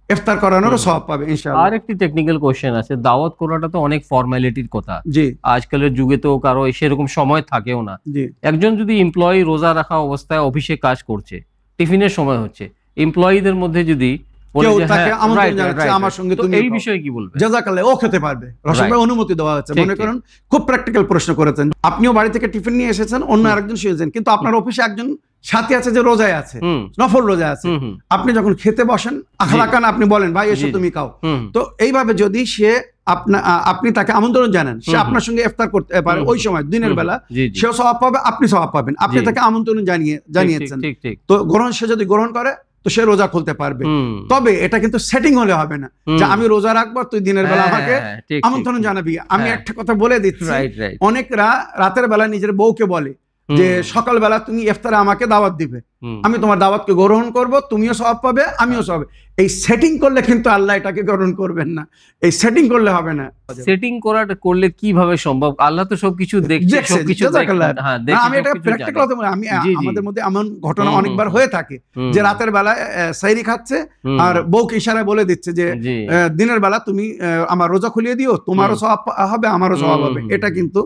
ইফতার করানোরও হুম। সওয়াব পাবে ইনশাআল্লাহ। আর একটি টেকনিক্যাল কোশ্চেন আছে, দাওয়াত করাটা তো অনেক ফর্মালিটির কথা, জি আজকালের যুগে তো কারো সেরকম সময় থাকেও না। জি একজন যদি এমপ্লয়ি রোজা রাখা অবস্থায় অফিসে কাজ করছে, টিফিনের সময় হচ্ছে, এমপ্লয়ীদের মধ্যে যদি বলে কেউ যে তাকে হ্যাঁ, আমন্ত্রণ right, right, জানাচ্ছে right, আমার right, সঙ্গে তো তুমি এই খাও। বিষয়ে কি বলবেন? জাযাকাল্লাহ, ও খেতে পারবে, রসুল ভাই অনুমতি দেওয়া হচ্ছে। ঠিক, মনে ঠিক। করুন খুব প্র্যাকটিক্যাল প্রশ্ন করেছেন, আপনিও বাড়ি থেকে টিফিন নিয়ে এসেছেন, অন্য আরেকজন শুয়েছেন, কিন্তু আপনার অফিসে একজন সাথী আছে যে রোজায় আছে, হুম, নফল রোজা আছে। হুম, হুম, আপনি যখন খেতে বসেন আখলাকান আপনি বলেন ভাই এসো জি, জি। তুমি খাও, হুম, তো এইভাবে যদি সে আপনি তাকে আমন্ত্রণ জানান, সে হুম, আপনার সঙ্গে ইফতার করতে পারে হুম, ওই সময় দিনের হুম, বেলা, জি, জি। সেও সওয়াব পাবে, আপনি সওয়াব পাবেন, আপনি জি। তাকে আমন্ত্রণ ঠিক, জানিয়েছেন। ঠিক, ঠিক। তো সে যদি গ্রহণ করে তো সে রোজা খুলতে পারবে। হুম, তবে এটা কিন্তু সেটিং হলে হবে না যে আমি রোজা রাখবো তুই দিনের বেলা হ্যাঁ, আমাকে হ্যাঁ, ঠিক, আমন্ত্রণ ঠিক, জানাবি। আমি হ্যাঁ। একটা কথা বলে দিচ্ছি, রাইট, রাইট। অনেকরা রাতের বেলা নিজের বউকে বলে যে সকালবেলা তুমি ইফতারে আমাকে দাওয়াত দিবে, আমি তোমার দাওয়াতকে গ্রহণ করব, তুমিও সওয়াব পাবে আমিও সওয়াব। এই সেটিং করলে কিন্তু আল্লাহ এটাকে গ্রহণ করবেন না, এই সেটিং করলে হবে না। সেটিং করলে কিভাবে সম্ভব? আল্লাহ তো সবকিছু দেখছে, দেখছে, সবকিছু জাযাকাল্লাহ। হ্যাঁ, না, দেখছে, আমি এটা সবকিছু প্র্যাকটিক্যাল জানে। কথা বলি, জি, জি। আমাদের মধ্যে এমন ঘটনা হুম, অনেকবার হুম, হয়ে থাকে হুম, যে রাতের বেলা সাইরি খাচ্ছে হুম, আর বউকে ইশারায় বলে দিচ্ছে যে জি। দিনের বেলা তুমি আমার রোজা খুলিয়ে দিও, তোমারও সওয়াব হবে আমারও সওয়াব হবে। হুম, এটা কিন্তু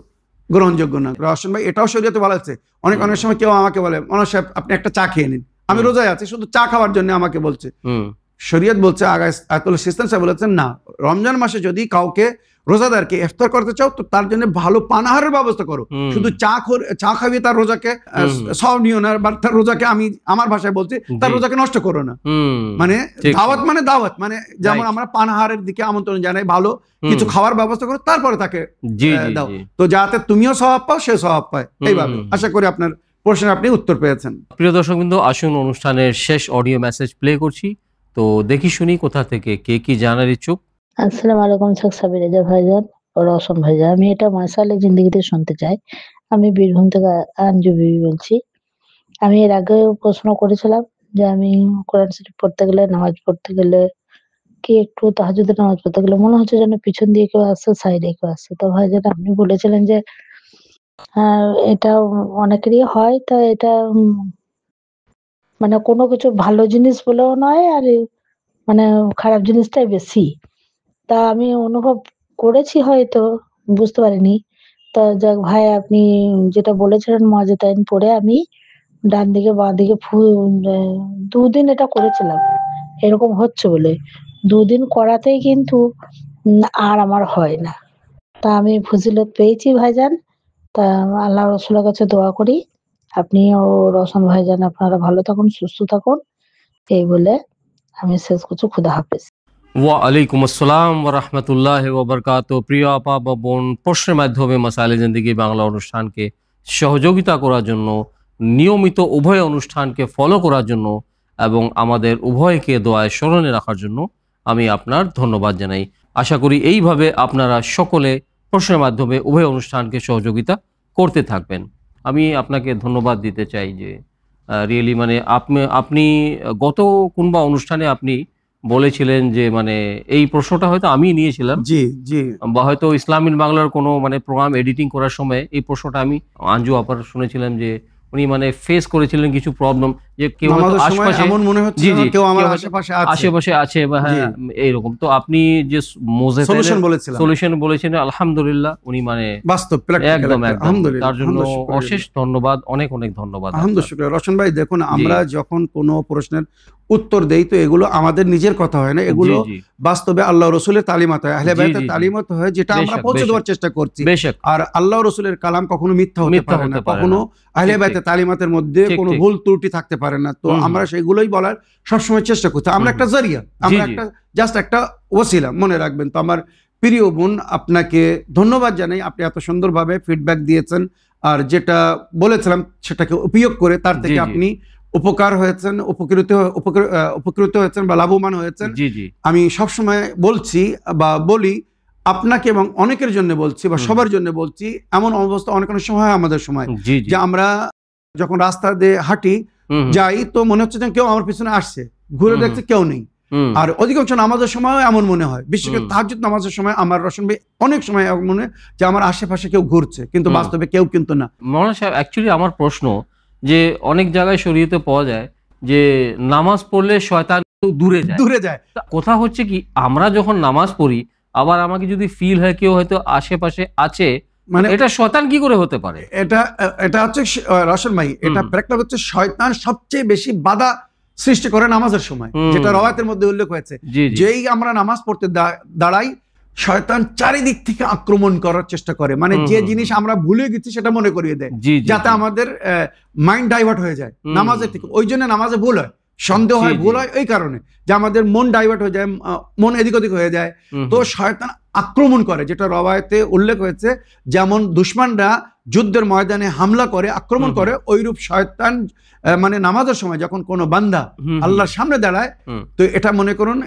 গ্রহণযোগ্য না। রহস্য ভাই এটাও শরীয়তে বলা আছে। অনেক সময় কেউ আমাকে বলে মনোজ সাহেব আপনি একটা চা খেয়ে নিন, আমি রোজায় আছি, শুধু চা খাওয়ার জন্য আমাকে বলছে। হুম, শরীয়ত বলছে, আয়াতুল সিস্তান সাহেব বলেছেন না, রমজান মাসে যদি কাউকে রোজাদারকে ইফতার করতে চাও তো তার জন্য ভালো পানাহারের ব্যবস্থা করো, হুম। শুধু চা খাইয়ে তার রোজাকে সওয়াব নিও না, বা তার রোজাকে, আমি আমার ভাষায় বলছি, তার জি। রোজাকে নষ্ট করো না। হুম, মানে ঠিক, দাওয়াত মানে দাওয়াত, মানে যেমন Right. আমরা পানাহারের দিকে আমন্ত্রণ জানাই, ভালো কিছু খাওয়ার ব্যবস্থা করো, তারপরে তাকে জি, জি, দাও, জি। তো যাতে তুমিও সওয়াব পাও সে সওয়াব পায়। এইভাবে আশা করি আপনার প্রশ্নের আপনি উত্তর পেয়েছেন। প্রিয় দর্শকবৃন্দ, আসুন অনুষ্ঠানের শেষ অডিও মেসেজ প্লে করছি, তো দেখি শুনি কোথা থেকে কে কি জানার ইচ্ছুক। আসসালামু আলাইকুম শেখ সাবির রেজা ভাইজান ও রওশন ভাইজান। আমি এটা মাসালে জিন্দেগিতে শুনতে চাই। আমি বীরভূম থেকে আঞ্জু বিবি বলছি। আমি এর আগেও প্রশ্ন করেছিলাম যে আমি কোরআন শরীফ পড়তে গেলে, নামাজ পড়তে গেলে কি একটু তাহাজ্জুদের নামাজ পড়তে গেলে মনে হচ্ছে যেন পিছন দিয়ে কেউ আসছে, সাইডে কেউ আসছে। তো ভাইজান আপনি বলেছিলেন যে এটা অনেকেরই হয়। তো এটা মানে কোনো কিছু ভালো জিনিস বলেও নয়, আর মানে খারাপ জিনিসটাই বেশি। তা আমি অনুভব করেছি হয়তো, বুঝতে পারিনি। তা যাক ভাই, আপনি যেটা বলেছিলেন মুয়াজ্জিতাইন পড়ে আমি ডান দিকে বাঁ দিকে ২ দিন এটা করেছিলাম। এরকম হচ্ছে বলে। ২ দিন করাতেই কিন্তু আর আমার হয় না। তা আমি ফজিলত পেয়েছি ভাইজান। তা আল্লাহ রসুলের কাছে দোয়া করি। আপনি ও রওশন ভাইজান আপনারা ভালো থাকুন, সুস্থ থাকুন। এই বলে আমি শেষ করছি। খুদা হাফেজ। ওয়ালাইকুম আসসালাম ওয়া রাহমাতুল্লাহি ওয়া বারাকাতুহু। প্রিয় আপা বা বোন, প্রশ্নের মাধ্যমে মাসাইলে জিন্দেগি বাংলা অনুষ্ঠানকে সহযোগিতা করার জন্য, নিয়মিত উভয় অনুষ্ঠানকে ফলো করার জন্য এবং আমাদের উভয়কে দোয়ায় স্মরণে রাখার জন্য আমি আপনার ধন্যবাদ জানাই। আশা করি এইভাবে আপনারা সকলে প্রশ্নের মাধ্যমে উভয় অনুষ্ঠানকে সহযোগিতা করতে থাকবেন। আমি আপনাকে ধন্যবাদ দিতে চাই যে রিয়েলি মানে আপনি গত কোনবা অনুষ্ঠানে আপনি বলেছিলেন যে মানে এই প্রশ্নটা হয়তো আমি নিয়েছিলাম, জি জি বা হয়তো ইসলামিন বাংলার কোনো মানে প্রোগ্রাম এডিটিং করার সময় এই প্রশ্নটা আমি আঞ্জু আপার শুনেছিলাম যে উনি মানে ফেস করেছিলেন কিছু প্রবলেম, যে কেউ হয়তো নামাজের সময় আশপাশে, এমন মনে হচ্ছে জি যেন জি, কেউ আমার কেউ হয়তো আশেপাশে আছে। আশেপাশে আছে বা হ্যাঁ এইরকম। তো আপনি যে সলিউশন বলেছিলাম, সলিউশন বলেছেন, আলহামদুলিল্লাহ উনি মানে বাস্তব practical একদম একটা। একদম আলহামদুলিল্লাহ, তার জন্য আলহামদুলিল্লাহ, অশেষ ধন্যবাদ, অনেক অনেক ধন্যবাদ আপনার। আলহামদুলিল্লাহ। রওশন ভাই দেখুন, আমরা যখন কোনো প্রশ্নের উত্তর দেই তো এগুলো আমাদের নিজের কথা হয় না, এগুলো জি, জি। বাস্তবে আল্লাহ রসুলের তালিমাত হয়, আহলে জি, বাইতের জি, জি। তালিমাত হয়, যেটা আমরা বেশক, পৌঁছে বেশক। দেওয়ার চেষ্টা করছি। বেশক। আর আল্লাহ রসুলের কালাম কখনো মিথ্যা হতে মিথ্যা পারে না, হতে পারে কখনো না। আহলে ঠিক, বাইতের ঠিক। তালিমাতের মধ্যে ঠিক, কোনো ঠিক। ভুল ত্রুটি থাকতে পারে না। তো আমরা সেগুলোই বলার সবসময় চেষ্টা করছি। আমরা একটা জরিয়া, আমরা জি। একটা জাস্ট একটা ওসিলা, মনে রাখবেন। তো আমার প্রিয় বোন, আপনাকে ধন্যবাদ জানাই, আপনি এত সুন্দরভাবে ফিডব্যাক দিয়েছেন, আর যেটা বলেছিলাম সেটাকে উপয়োগ করে তার জি, থেকে জি। আপনি উপকার হয়েছেন, উপকৃত হয়েছেন বা লাভবান হয়েছেন। জি জি আমি সবসময় বলছি বা বলি, আপনাকে এবং অনেকের জন্য বলছি বা সবার জন্য বলছি, এমন অবস্থা অনেক অনেক সময় হয় আমাদের সময় জি জি। যে আমরা যখন রাস্তা দিয়ে হাঁটি যাই তো মনে হচ্ছে যে কেউ আমার পিছনে আসছে, ঘুরে দেখছে কেউ নেই। আর অধিকাংশ নামাজের সময় এমন মনে হয়, বিশেষ করে তাহাজ্জুদ নামাজের সময় আমার রশন ভাই অনেক সময় এমন মনে হয় যে আমার আশেপাশে কেউ ঘুরছে, কিন্তু বাস্তবে কেউ কিন্তু না। মৌলানা সাহেব, অ্যাকচুয়ালি আমার প্রশ্ন যে অনেক জায়গায় শরীয়তে পাওয়া যায় যে নামাজ পড়লে শয়তান দূরে যায়। কথা হচ্ছে কি, আমরা যখন নামাজ পড়ি আবার আমাকে যদি ফিল হয় কেউ হয়তো আশেপাশে আছে, মানে এটা শয়তান কি করে হতে পারে? এটা হচ্ছে রশন ভাই, এটা প্র্যাকটিস হচ্ছে শয়তান সবচেয়ে বেশি বাধা সৃষ্টি করে নামাজের সময়, যেটা রওয়ায়াতের মধ্যে উল্লেখ হয়েছে। যেই আমরা নামাজ পড়তে দাঁড়াই শয়তান চারিদিক থেকে আক্রমণ করার চেষ্টা করে, মানে যে জিনিস আমরা ভুলে গেছি সেটা মনে করিয়ে দেয়, যাতে আমাদের মাইন্ড ডাইভার্ট হয়ে যায় নামাজের থেকে। ওই জন্য নামাজে ভুল হয়, সন্দেহ হয়, ভুল হয় এই কারণে যে আমাদের মন ডাইভার্ট হয়ে যায়, মন এদিক ওদিক হয়ে যায়। তো শয়তান আক্রমণ করে, যেটা রওয়ায়াতে উল্লেখ হয়েছে, যেমন দুশমনরা যুদ্ধের ময়দানে হামলা করে, আক্রমণ করে, ওইরূপ শয়তান মানে নামাজের সময় যখন কোনো বান্দা আল্লাহর সামনে দাঁড়ায় তো এটা মনে করুন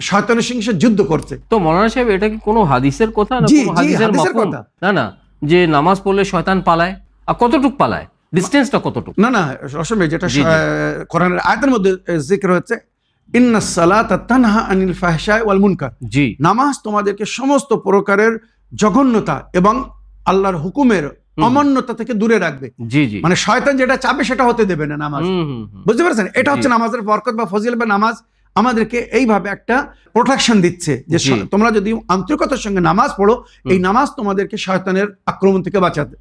শয়তানের সঙ্গে যুদ্ধ করছে। তো মৌলানা সাহেব, এটা কি কোনো হাদিসের কথা না কোনো হাদিসের মাফহুম? না, যে নামাজ পড়লে শয়তান পালায়, আর কতটুক পালায়, ডিসটেন্সটা কতটুক? না, রশন ভাই, যেটা কোরআনের আয়াতের মধ্যে জিকির হচ্ছে, ইন্নাস সালাতা তানহা আনিল ফাহশাই ওয়াল মুনকার। জি, নামাজ তোমাদেরকে সমস্ত প্রকারের জঘন্যতা এবং আল্লাহর হুকুমের অমান্যতা থেকে দূরে রাখবে। জি জি, মানে শয়তান যেটা চাবে সেটা হতে দেবে না নামাজ। বুঝতে পারছেন? এটা হচ্ছে নামাজের বরকত বা ফজিলত। বা নামাজ আমাদেরকে এইভাবে একটা প্রোটেকশন দিচ্ছে যে তোমরা যদি আন্তরিকতার সঙ্গে নামাজ পড়ো, এই নামাজ তোমাদেরকে শয়তানের আক্রমণ থেকে বাঁচাবে,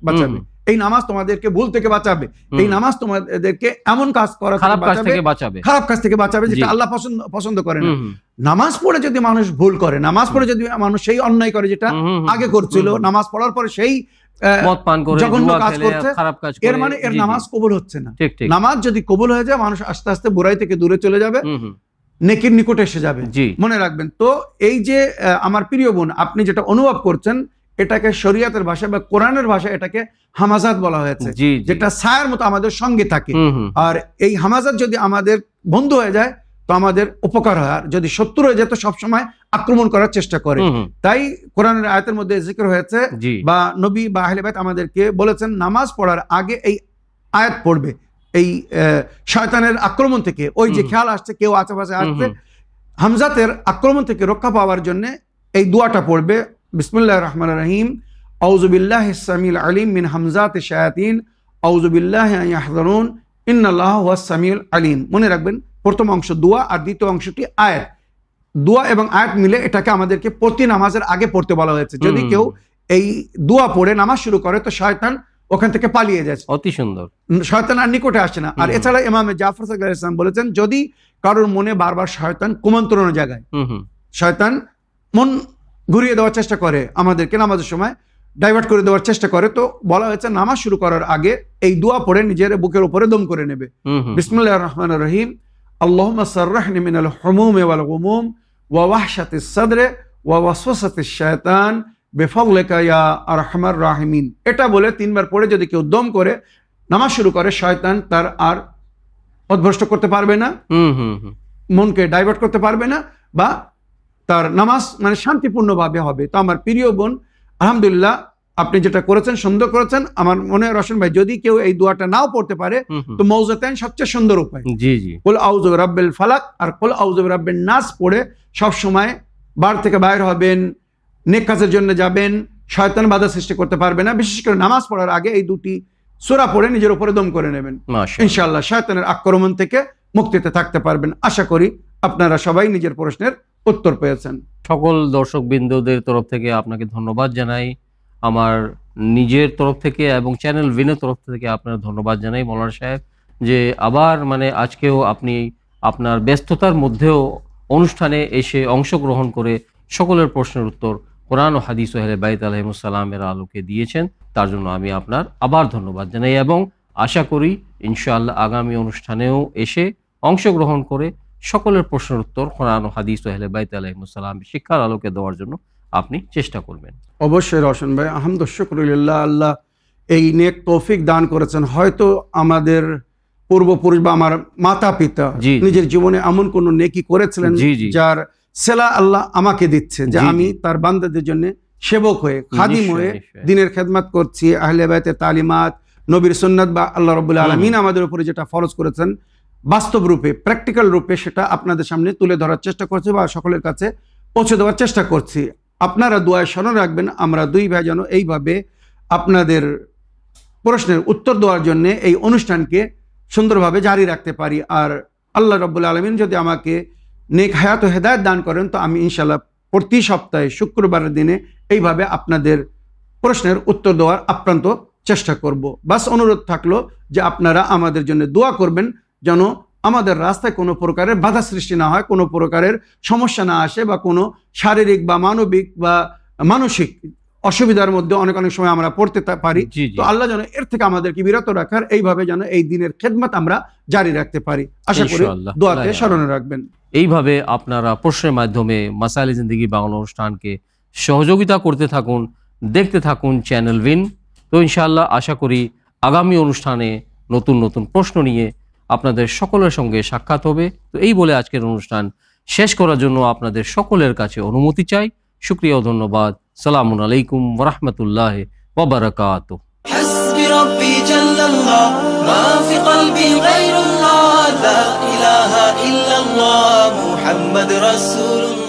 এই নামাজ তোমাদেরকে ভুল থেকে বাঁচাবে, এই নামাজ তোমাদেরকে এমন কাজ করা খারাপ কাজ থেকে বাঁচাবে যেটা আল্লাহ পছন্দ করে না। নামাজ পড়ে যদি মানুষ ভুল করে, নামাজ পড়ে যদি মানুষ সেই অন্যায় করে যেটা আগে করছিল, নামাজ পড়ার পরে সেই এর মানে এর নামাজ কবুল হচ্ছে না। নামাজ যদি কবুল হয়ে যায়, মানুষ আস্তে আস্তে বুরাই থেকে দূরে চলে যাবে, নেকির নিকটে এসে যাবে। মনে রাখবেন। তো এই যে আমার প্রিয় বোন, আপনি যেটা অনুভব করছেন, এটাকে শরিয়াতের ভাষা বা কোরআনের ভাষা এটাকে হামাজাত বলা হয়েছে, যেটা ছায়ার মতো আমাদের সঙ্গে থাকে। আর এই হামাজাত যদি আমাদের বন্ধু হয়ে যায় তো আমাদের উপকার হয়, আর যদি শত্রু হয়ে যায় তো সবসময় আক্রমণ করার চেষ্টা করে। তাই কোরআনের আয়াতের মধ্যে জিকির হয়েছে বা নবী বা আহলে বাইত আমাদেরকে বলেছেন নামাজ পড়ার আগে এই আয়াত পড়বে, এই শয়তানের আক্রমণ থেকে, ওই যে খেয়াল আসছে কেউ আশেপাশে আসছে, হামজাতের আক্রমণ থেকে রক্ষা পাওয়ার জন্য এই দোয়াটা পড়বে, বিসমিল্লাহির রহমানির রহিম, আউযু বিল্লাহিস সামিউল আলিম মিন হামজাতিশ শায়াতিন, আউযু বিল্লাহি আন ইয়াহযুরুন, ইন্নাল্লাহা হুয়াস সামিউল আলিম। মনে রাখবেন, প্রথম অংশ দোয়া আর দ্বিতীয় অংশটি আয়াত। দোয়া এবং আয়াত মিলে এটাকে আমাদেরকে প্রতি নামাজের আগে পড়তে বলা হয়েছে। যদি কেউ এই দোয়া পড়ে নামাজ শুরু করে তো শয়তান ওখান থেকে পালিয়ে যাচ্ছে, অতি সুন্দর, শয়তান আর নিকটে আসে না। আর এছাড়া ইমামে জাফর সাদিক আলাইহিস সালাম বলেছেন, যদি কারোর মনে বারবার শয়তান কুমন্ত্রণের জায়গায় শয়তান মন ঘুরিয়ে দেওয়ার চেষ্টা করে, আমাদেরকে নামাজের সময় ডাইভার্ট করে দেওয়ার চেষ্টা করে, তো বলা হয়েছে নামাজ শুরু করার আগে এই দোয়া পড়ে নিজের বুকের উপরে দম করে নেবে। বিসমিল্লাহির রহমানির রহিম, আল্লাহুম্মা সাররিহনি মিনাল হুমুমি ওয়াল গুমুম ওয়া ওয়াহশাতিস সাদরি ওয়া ওয়াসওয়াসাতিশ শায়তান বিফাদলিকা ইয়া আরহামার রাহিমিন। এটা বলে 3 বার পড়ে যদি কেউ দম করে নামাজ শুরু করে, শয়তান তার আর উদ্ভ্রষ্ট করতে পারবে না, মনকে ডাইভার্ট করতে পারবে না, বা তার নামাজ মানে শান্তিপূর্ণভাবে হবে। তো আমার প্রিয় বোন, আলহামদুলিল্লাহ আপনি যেটা করেছেন সুন্দর করেছেন। আমার মনে হয় রশন ভাই, যদি কেউ এই দোয়াটা নাও পড়তে পারে তো মৌজাতাইন সবচেয়ে সুন্দর উপায়। কুল আউযু বিরাব্বিল ফালাক আর কুল আউযু বিরাব্বিন নাস পড়ে সব সময় বার থেকে বাইর হবেন, নেক কাজের জন্য যাবেন, শয়তান বাধা সৃষ্টি করতে পারবে না। বিশেষ করে নামাজ পড়ার আগে এই দুটি সূরা পড়ে নিজের উপরে দম করে নেবেন, ইনশাআল্লাহ শয়তানের আক্রমণ থেকে মুক্তিতে থাকতে পারবেন। আশা করি আপনারা সবাই নিজের প্রশ্নের উত্তর পেয়েছেন। সকল দর্শক বিন্দুদের তরফ থেকে আপনাকে ধন্যবাদ জানাই, আমার নিজের তরফ থেকে এবং চ্যানেল ভিনের তরফ থেকে আপনার ধন্যবাদ জানাই মৌলানা সাহেব, যে আবার মানে আজকেও আপনি আপনার ব্যস্ততার মধ্যেও অনুষ্ঠানে এসে অংশগ্রহণ করে সকলের প্রশ্নের উত্তর কোরআন ও হাদিস ও আহলে বাইত আলাইহিমুস সালামের আলোকে দিয়েছেন। তার জন্য আমি আপনার আবার ধন্যবাদ জানাই এবং আশা করি ইনশাআল্লাহ আগামী অনুষ্ঠানেও এসে অংশগ্রহণ করে সকলের প্রশ্নের উত্তর কোরআন ও হাদিস ও আহলে বাইত আলাইহিমুস সালাম শিক্ষার আলোকে দেওয়ার জন্য আপনি চেষ্টা করবেন। অবশ্যই রশন ভাই, আলহামদুলিল্লাহ, আল্লাহ এই নেক তৌফিক দান করেছেন। হয়তো আমাদের পূর্বপুরুষ বা আমার মাতা পিতা নিজের জীবনে এমন কোন নেকি করেছিলেন যার সেলা আল্লাহ আমাকে দিচ্ছে যে জি, আমি জি। তার বান্দাদের জন্য সেবক হয়ে, খাদিম নিশ্চয়ই, হয়ে নিশ্চয়ই। দিনের খেদমত করছি। আহলে বাইতের তালিমাত, নবীর সুন্নাত বা আল্লাহ রাব্বুল আলামিন আমাদের উপরে যেটা ফরজ করেছেন বাস্তব রূপে, প্র্যাকটিক্যাল রূপে সেটা আপনাদের সামনে তুলে ধরার চেষ্টা করছি বা সকলের কাছে পৌঁছে দেওয়ার চেষ্টা করছি। আপনারা দোয়ায় স্মরণ রাখবেন আমরা দুই ভাই যেন এইভাবে আপনাদের প্রশ্নের উত্তর দেওয়ার জন্য এই অনুষ্ঠানকে সুন্দরভাবে জারি রাখতে পারি। আর আল্লাহ রাব্বুল আলামিন যদি আমাকে নেক হায়াত ও হেদায়েত দান করেন তো আমি ইনশাল্লাহ প্রতি সপ্তাহে শুক্রবারের দিনে এইভাবে আপনাদের প্রশ্নের উত্তর দেওয়ার আপ্রান্ত চেষ্টা করব। বাস অনুরোধ থাকলো যে আপনারা আমাদের জন্য দোয়া করবেন যেন আমাদের রাস্তায় কোনো প্রকারের বাধা সৃষ্টি না হয়, কোনো প্রকারের সমস্যা না আসে বা কোনো শারীরিক বা মানবিক বা মানসিক অসুবিধার মধ্যে অনেক সময় আমরা পড়তে পারি। জি, জি। তো আল্লাহ যেন এর থেকে আমাদেরকে বিরত রাখার, এইভাবে যেন এই দিনের খেদমত আমরা জারি রাখতে পারি। আশা করি ইনশাআল্লাহ। দোয়াতে আল্লাহ স্মরণে রাখবেন। এইভাবে আপনারা প্রশ্নের মাধ্যমে মাসাইলে জিন্দেগি বাংলা অনুষ্ঠানকে সহযোগিতা করতে থাকুন, দেখতে থাকুন চ্যানেল উইন। তো ইনশাআল্লাহ আশা করি আগামী অনুষ্ঠানে নতুন নতুন প্রশ্ন নিয়ে আপনাদের সকলের সঙ্গে সাক্ষাৎ হবে। তো এই বলে আজকের অনুষ্ঠান শেষ করার জন্য আপনাদের সকলের কাছে অনুমতি চাই। শুকরিয়া ও ধন্যবাদ। সালামুন আলাইকুম ওরহমতুল্লাহ ওয়াবারাকাতুহু। حسبي ربي جل الله ما في قلبي غير الله لا إله إلا الله محمد رسول الله